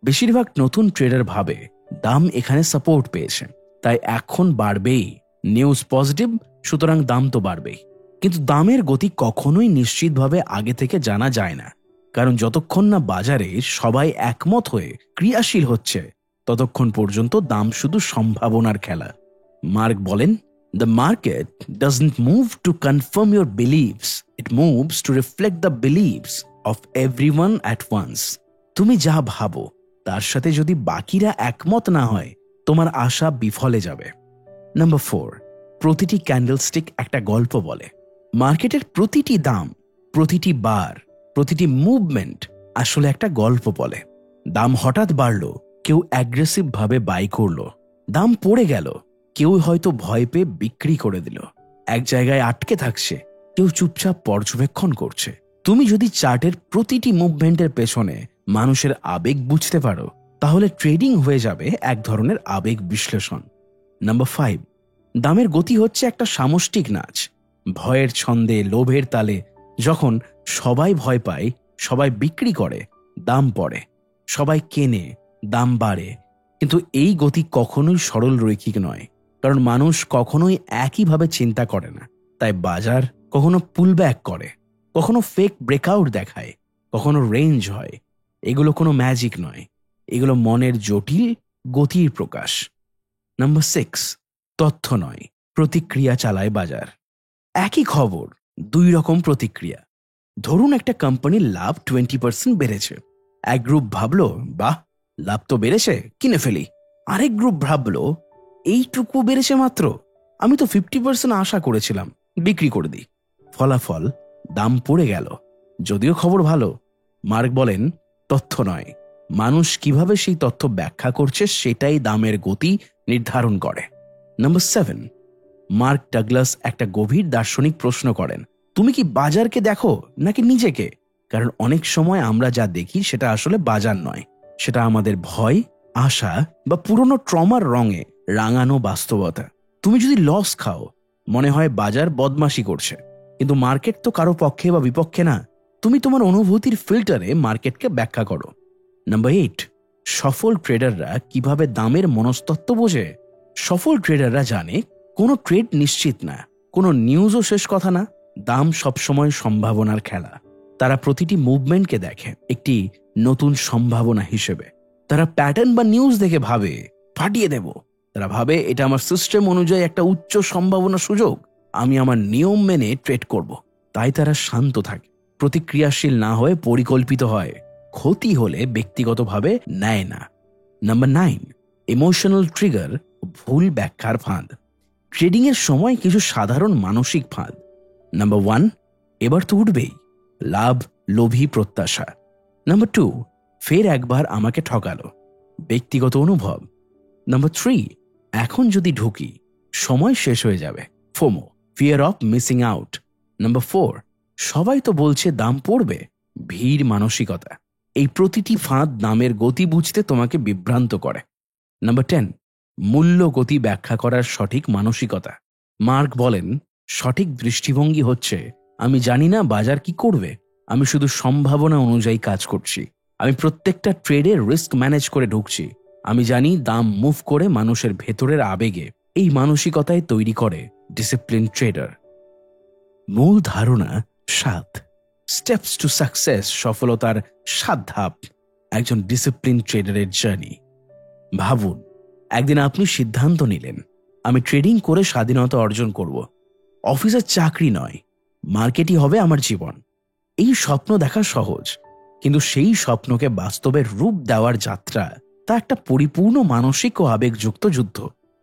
বেশিরভাগ নতুন ট্রেডার ভাবে দাম এখানে সাপোর্ট পেয়েছে, তাই এখন বাড়বেই। নিউজ পজিটিভ, সুতরাং দাম তো বাড়বেই। কিন্তু দামের গতি কখনোই নিশ্চিতভাবে আগে থেকে জানা যায় না, কারণ যতক্ষণ না বাজারে সবাই একমত হয়ে ক্রিয়াশীল হচ্ছে, ততক্ষণ পর্যন্ত দাম শুধু সম্ভাবনার খেলা। মার্ক বলেন, the market doesn't move to confirm your beliefs, it moves to reflect the beliefs of everyone at once. তুমি যা ভাবো তার সাথে যদি বাকিরা একমত না হয়, তোমার আশা বিফলে যাবে। নাম্বার 4, প্রতিটি ক্যান্ডেলস্টিক একটা গল্প বলে। মার্কেটের প্রতিটি দাম, প্রতিটি বার, প্রতিটি মুভমেন্ট আসলে একটা গল্প বলে। দাম হঠাৎ বাড়লো, কেউ অ্যাগ্রেসিভ ভাবে বাই করলো। দাম পড়ে গেল, কেউ হয়তো ভয় পেয়ে বিক্রি করে দিল। এক জায়গায় আটকে থাকছে, কেউ চুপচাপ পর্যবেক্ষণ করছে। তুমি যদি চার্টের প্রতিটি মুভমেন্টের পেছনে মানুষের আবেগ বুঝতে পারো, তাহলে ট্রেডিং হয়ে যাবে এক ধরনের আবেগ বিশ্লেষণ। নাম্বার 5, দামের গতি হচ্ছে একটা সামষ্টিক নাচ। ভয়ের ছন্দে, লোভের তালে। যখন সবাই ভয় পায়, সবাই বিক্রি করে, দাম পড়ে। সবাই কেনে, দাম বাড়ে। কিন্তু এই গতি কখনোই সরল রৈখিক নয়, কারণ মানুষ কখনোই একইভাবে চিন্তা করে না। তাই বাজার কখনো পুল ব্যাক করে, কখনো ফেক ব্রেকআউট দেখায়, কখনো রেঞ্জ হয়। এগুলো কোনো ম্যাজিক নয়, এগুলো মনের জটিল গতির প্রকাশ। নাম্বার 6, তথ্য নয়, প্রতিক্রিয়া চালায় বাজার। একই খবর, 2 রকম প্রতিক্রিয়া। ধরুন একটা কোম্পানির লাভ 20% বেড়েছে। এক গ্রুপ ভাবলো, বাহ, লাভ তো বেড়েছে, কিনে ফেলি। আরেক গ্রুপ ভাবলো, এইটুকু বেড়েছে মাত্র, আমি তো 50% আশা করেছিলাম, বিক্রি করে দিই। ফলাফল, দাম পড়ে গেল, যদিও খবর ভালো। মার্ক বলেন, তথ্য নয়, মানুষ কিভাবে সেই তথ্য ব্যাখ্যা করছে সেটাই দামের গতি নির্ধারণ করে। নাম্বার 7, মার্ক ডাগলাস একটা গভীর দার্শনিক প্রশ্ন করেন, তুমি কি বাজারকে দেখো নাকি নিজেকে? কারণ অনেক সময় আমরা যা দেখি সেটা আসলে বাজার নয়, সেটা আমাদের ভয়, আশা বা পুরনো ট্রমার রঙে রাঙানো বাস্তবতা। তুমি যদি লস খাও, মনে হয় বাজার বদমাশি করছে, কিন্তু মার্কেট তো কারো পক্ষে বা বিপক্ষে না। তুমি তোমার অনুভূতির ফিল্টারে মার্কেটকে ব্যাখ্যা করো। নাম্বার 8, সফল ট্রেডাররা কিভাবে দামের মনস্তত্ত্ব বোঝে। সফল ট্রেডাররা জানে কোনো ট্রেড নিশ্চিত না, কোনো নিউজও শেষ কথা না, দাম সবসময় সম্ভাবনার খেলা। তারা প্রতিটি মুভমেন্টকে দেখে একটি নতুন সম্ভাবনা হিসেবে। তারা প্যাটার্ন বা নিউজ দেখে ভাবে ফাটিয়ে দেব। তারা ভাবে এটা আমার সিস্টেম অনুযায়ী একটা উচ্চ সম্ভাবনা সুযোগ, আমি আমার নিয়ম মেনে ট্রেড করব। তাই তারা শান্ত থাকে, প্রতিক্রিয়াশীল না হয়ে পরিকল্পিত হয়, ক্ষতি হলে ব্যক্তিগতভাবে নেয় না। নাম্বার 9, ইমোশনাল ট্রিগার, ভুল ব্যাখ্যার ফাঁদ। ট্রেডিং এর সময় কিছু সাধারণ মানসিক ফাঁদ। নাম্বার 1, এবার তো উঠবেই, লাভ লোভী প্রত্যাশা। নাম্বার 2, ফের একবার আমাকে ঠকালো, ব্যক্তিগত অনুভব। নাম্বার 3, এখন যদি ঢুকি সময় শেষ হয়ে যাবে, FOMO, fear of missing out. Number 4, সবাই তো বলছে দাম পড়বে, ভিড় মানসিকতা। এই প্রতিটি ফাঁদ দামের গতি বুঝতে তোমাকে বিভ্রান্ত করে। নাম্বার 10, মূল্য গতি ব্যাখ্যা করার সঠিক মানসিকতা। মার্ক বলেন, সঠিক দৃষ্টিভঙ্গি হচ্ছে, আমি জানি না বাজার কি করবে, আমি শুধু সম্ভাবনা অনুযায়ী কাজ করছি। আমি প্রত্যেকটা ট্রেডে রিস্ক ম্যানেজ করে ঢুকছি। আমি জানি দাম মুভ করে মানুষের ভেতরের আবেগে। এই মানসিকতায় তৈরি করে ডিসিপ্লিন ট্রেডার। মূল ধারণা 7, স্টেপস টু সাকসেস, সফলতার 7 ধাপ, একজন ডিসিপ্লিন ট্রেডারের জার্নি। ভাবুন, একদিন আপনি সিদ্ধান্ত নিলেন, আমি ট্রেডিং করে স্বাধীনতা অর্জন করব। অফিসের চাকরি নয়, মার্কেটই হবে আমার জীবন। এই স্বপ্ন দেখা সহজ, কিন্তু সেই স্বপ্নকে বাস্তবের রূপ দেওয়ার যাত্রা, তা একটা পরিপূর্ণ মানসিক ও আবেগযুক্ত যুদ্ধ।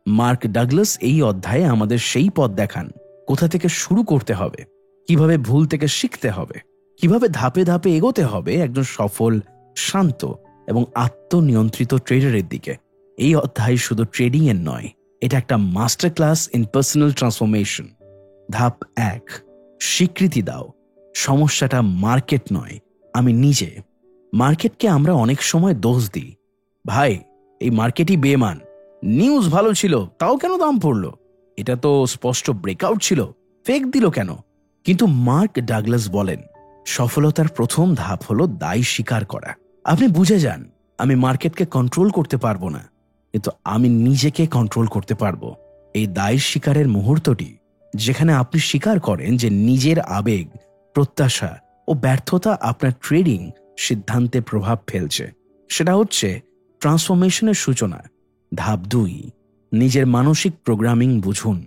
মার্ক ডাগলাস এই অধ্যায়ে আমাদের সেই পথ দেখান, কোথা থেকে শুরু করতে হবে, কিভাবে ভুল থেকে শিখতে হবে, কিভাবে ধাপে ধাপে এগোতে হবে একজন সফল, শান্ত এবং আত্মনিয়ন্ত্রিত ট্রেডারের দিকে। এই অধ্যায় শুধু ট্রেডিং এর নয়, এটা একটা master class in personal transformation. ধাপ 1, স্বীকৃতি দাও, সমস্যাটা মার্কেট নয়, আমি নিজে। মার্কেটকে আমরা অনেক সময় দোষ দিই, ভাই এই মার্কেটই বেমান, নিউজ ভালো ছিল তাও কেন দাম পড়লো, এটা তো স্পষ্ট ব্রেকআউট ছিল, ফেক দিল কেন। কিন্তু মার্ক ডাগলাস বলেন, সফলতার প্রথম ধাপ হলো দায় স্বীকার করা। আপনি বুঝে যান, আমি মার্কেটকে কন্ট্রোল করতে পারবো না, কিন্তু আমি নিজেকে কন্ট্রোল করতে পারবো। এই দায় স্বীকারের মুহূর্তটি, যেখানে আপনি স্বীকার করেন যে নিজের আবেগ, প্রত্যাশা ও ব্যর্থতা আপনার ট্রেডিং সিদ্ধান্তে প্রভাব ফেলছে, সেটা হচ্ছে ট্রান্সফরমেশনের সূচনা। ধাপ 2, নিজের মানসিক প্রোগ্রামিং বুঝুন।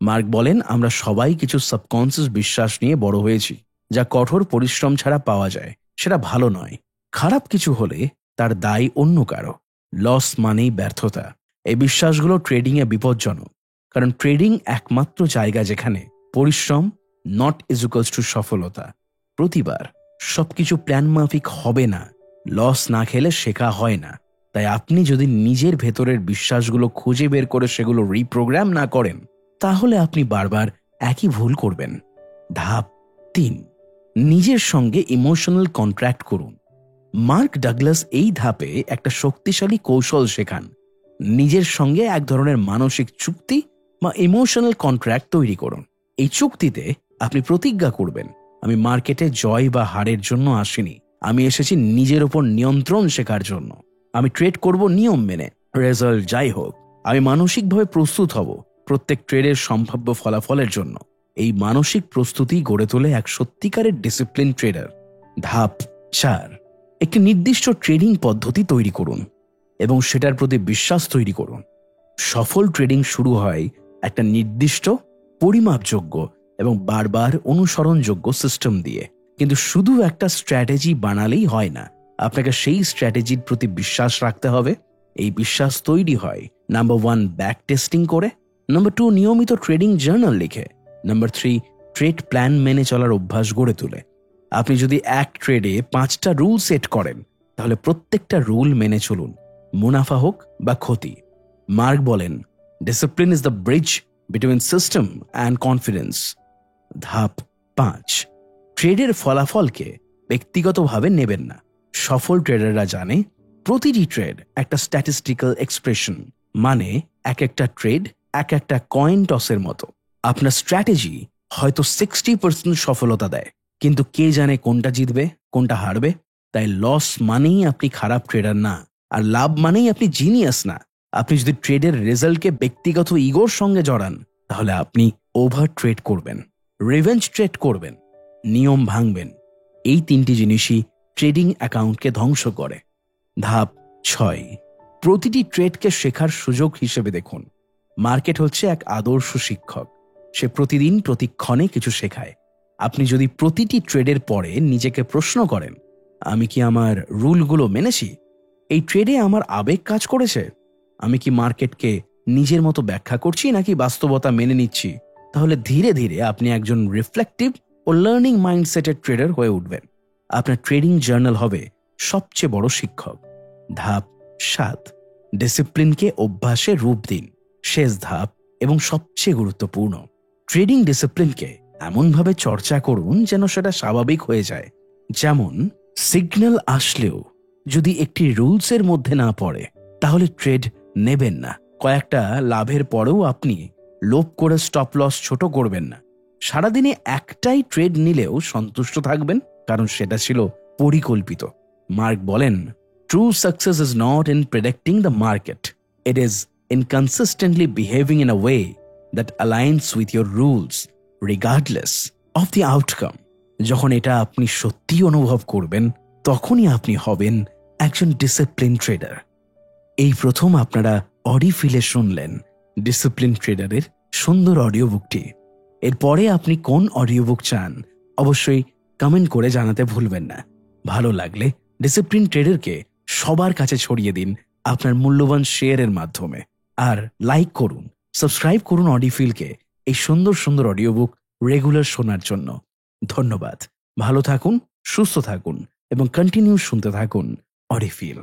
মার্ক বলেন, আমরা সবাই কিছু সাবকনসিয়াস বিশ্বাস নিয়ে বড় হয়েছি, যা কঠোর পরিশ্রম ছাড়া পাওয়া যায়। সেটা ভালো নয়। খারাপ কিছু হলে তার দায় অন্য কারো, লস মানেই ব্যর্থতা। এই বিশ্বাসগুলো ট্রেডিংয়ে বিপজ্জনক, কারণ ট্রেডিং একমাত্র জায়গা যেখানে পরিশ্রম নট ইকুয়ালস টু সফলতা। প্রতিবার সবকিছু প্ল্যান মাফিক হবে না, লস না খেলে শেখা হয় না। তাই আপনি যদি নিজের ভেতরের বিশ্বাসগুলো খুঁজে বের করে সেগুলো রিপ্রোগ্রাম না করেন, তাহলে আপনি বারবার একই ভুল করবেন। ধাপ 3, নিজের সঙ্গে ইমোশনাল কন্ট্রাক্ট করুন। মার্ক ডাগলাস এই ধাপে একটা শক্তিশালী কৌশল শেখান। নিজের সঙ্গে এক ধরনের মানসিক চুক্তি বা ইমোশনাল কন্ট্রাক্ট তৈরি করুন। এই চুক্তিতে আপনি প্রতিজ্ঞা করবেন, আমি মার্কেটে জয় বা হারের জন্য আসিনি, আমি এসেছি নিজের ওপর নিয়ন্ত্রণ শেখার জন্য। আমি ট্রেড করব নিয়ম মেনে, রেজাল্ট যাই হোক। আমি মানসিকভাবে প্রস্তুত হব প্রত্যেক ট্রেডের সম্ভাব্য ফলাফলের জন্য। এই মানসিক প্রস্তুতি গড়ে তোলে এক সত্যিকারের ডিসিপ্লিন ট্রেডার। ধাপ 4, একটি নির্দিষ্ট ট্রেডিং পদ্ধতি তৈরি করুন এবং সেটার প্রতি বিশ্বাস তৈরি করুন। সফল ট্রেডিং শুরু হয় একটা নির্দিষ্ট, পরিমাপযোগ্য এবং বারবার অনুসরণযোগ্য সিস্টেম দিয়ে। কিন্তু শুধু একটা স্ট্র্যাটেজি বানালেই হয় না, আপনাকে সেই স্ট্র্যাটেজির প্রতি বিশ্বাস রাখতে হবে। এই বিশ্বাস তৈরি হয় নাম্বার 1 ব্যাক টেস্টিং করে, নাম্বার 2 নিয়মিত ট্রেডিং জার্নাল লিখে, নাম্বার 3 ট্রেড প্ল্যান মেনে চলার অভ্যাস গড়ে তোলে। আপনি যদি এক ট্রেডে 5টা রুল সেট করেন, তাহলে প্রত্যেকটা রুল মেনে চলুন, মুনাফা হোক বা ক্ষতি। মার্ক বলেন, discipline is the bridge between system and confidence. ধাপ 5, ট্রেডের ফলাফলকে ব্যক্তিগতভাবে নেবেন না। সফল ট্রেডাররা জানে প্রতিটি ট্রেড একটা স্ট্যাটিস্টিক্যাল এক্সপ্রেশন, মানে এক একটা ট্রেড এক একটা কয়েন টসের মতো। আপনার স্ট্র্যাটেজি হয়তো 60% সফলতা দেয়, কিন্তু কে জানে কোনটা জিতবে কোনটা হারবে। তাই লস মানেই আপনি খারাপ ট্রেডার না, আর লাভ মানেই আপনি জিনিয়াস না। আপনি যদি ট্রেডের রেজাল্টকে ব্যক্তিগত ইগোর সঙ্গে জড়ান, তাহলে আপনি ওভার ট্রেড করবেন, রিভেঞ্জ ট্রেড করবেন, নিয়ম ভাঙবেন। এই 3টি জিনিসই ট্রেডিং অ্যাকাউন্টকে ধ্বংস করে। ধাপ 6, প্রতিটি ট্রেডকে শেখার সুযোগ হিসেবে দেখুন। মার্কেট হচ্ছে এক আদর্শ শিক্ষক, সে প্রতিদিন প্রতিক্ষণে কিছু শেখায়। আপনি যদি প্রতিটি ট্রেডের পরে নিজেকে প্রশ্ন করেন, আমি কি আমার রুলগুলো মেনেছি? এই ট্রেডে আমার আবেগ কাজ করেছে? আমি কি মার্কেটকে নিজের মতো ব্যাখ্যা করছি নাকি বাস্তবতা মেনে নিচ্ছি? তাহলে ধীরে ধীরে আপনি একজন রিফ্লেক্টিভ ও লার্নিং মাইন্ডসেটের ট্রেডার হয়ে উঠবেন। আপনার ট্রেডিং জার্নাল হবে সবচেয়ে বড় শিক্ষক। ধাপ 7, ডিসিপ্লিনকে অভ্যাসে রূপ দিন। শেষ ধাপ এবং সবচেয়ে গুরুত্বপূর্ণ, ট্রেডিং ডিসিপ্লিনকে এমনভাবে চর্চা করুন যেন সেটা স্বাভাবিক হয়ে যায়। যেমন, সিগন্যাল আসলেও যদি একটি রুলসের মধ্যে না পড়ে, তাহলে ট্রেড নেবেন না। কয়েকটা লাভের পরেও আপনি লোভ করে স্টপ লস ছোট করবেন না। সারাদিনে একটাই ট্রেড নিলেও সন্তুষ্ট থাকবেন, কারণ সেটা ছিল পরিকল্পিত। মার্ক বলেন, true success is not in predicting the market, it is in consistently behaving in a way that aligns with your rules regardless of the outcome. যখন এটা আপনি সত্যি অনুভব করবেন, তখনই আপনি হবেন একজন ডিসিপ্লিন ট্রেডার। এই প্রথম আপনারা অডিফিলে শুনলেন ডিসিপ্লিন ট্রেডারের সুন্দর অডিও বুকটি। এরপরে আপনি কোন অডিও বুক চান অবশ্যই কমেন্ট করে জানাতে ভুলবেন না। ভালো লাগলে ডিসিপ্লিন ট্রেডারকে সবার কাছে ছড়িয়ে দিন আপনার মূল্যবান শেয়ারের মাধ্যমে। আর লাইক করুন, সাবস্ক্রাইব করুন অডিফিলকে এই সুন্দর সুন্দর অডিও বুক রেগুলার শোনার জন্য। ধন্যবাদ। ভালো থাকুন, সুস্থ থাকুন এবং কন্টিনিউ শুনতে থাকুন অডিফিল।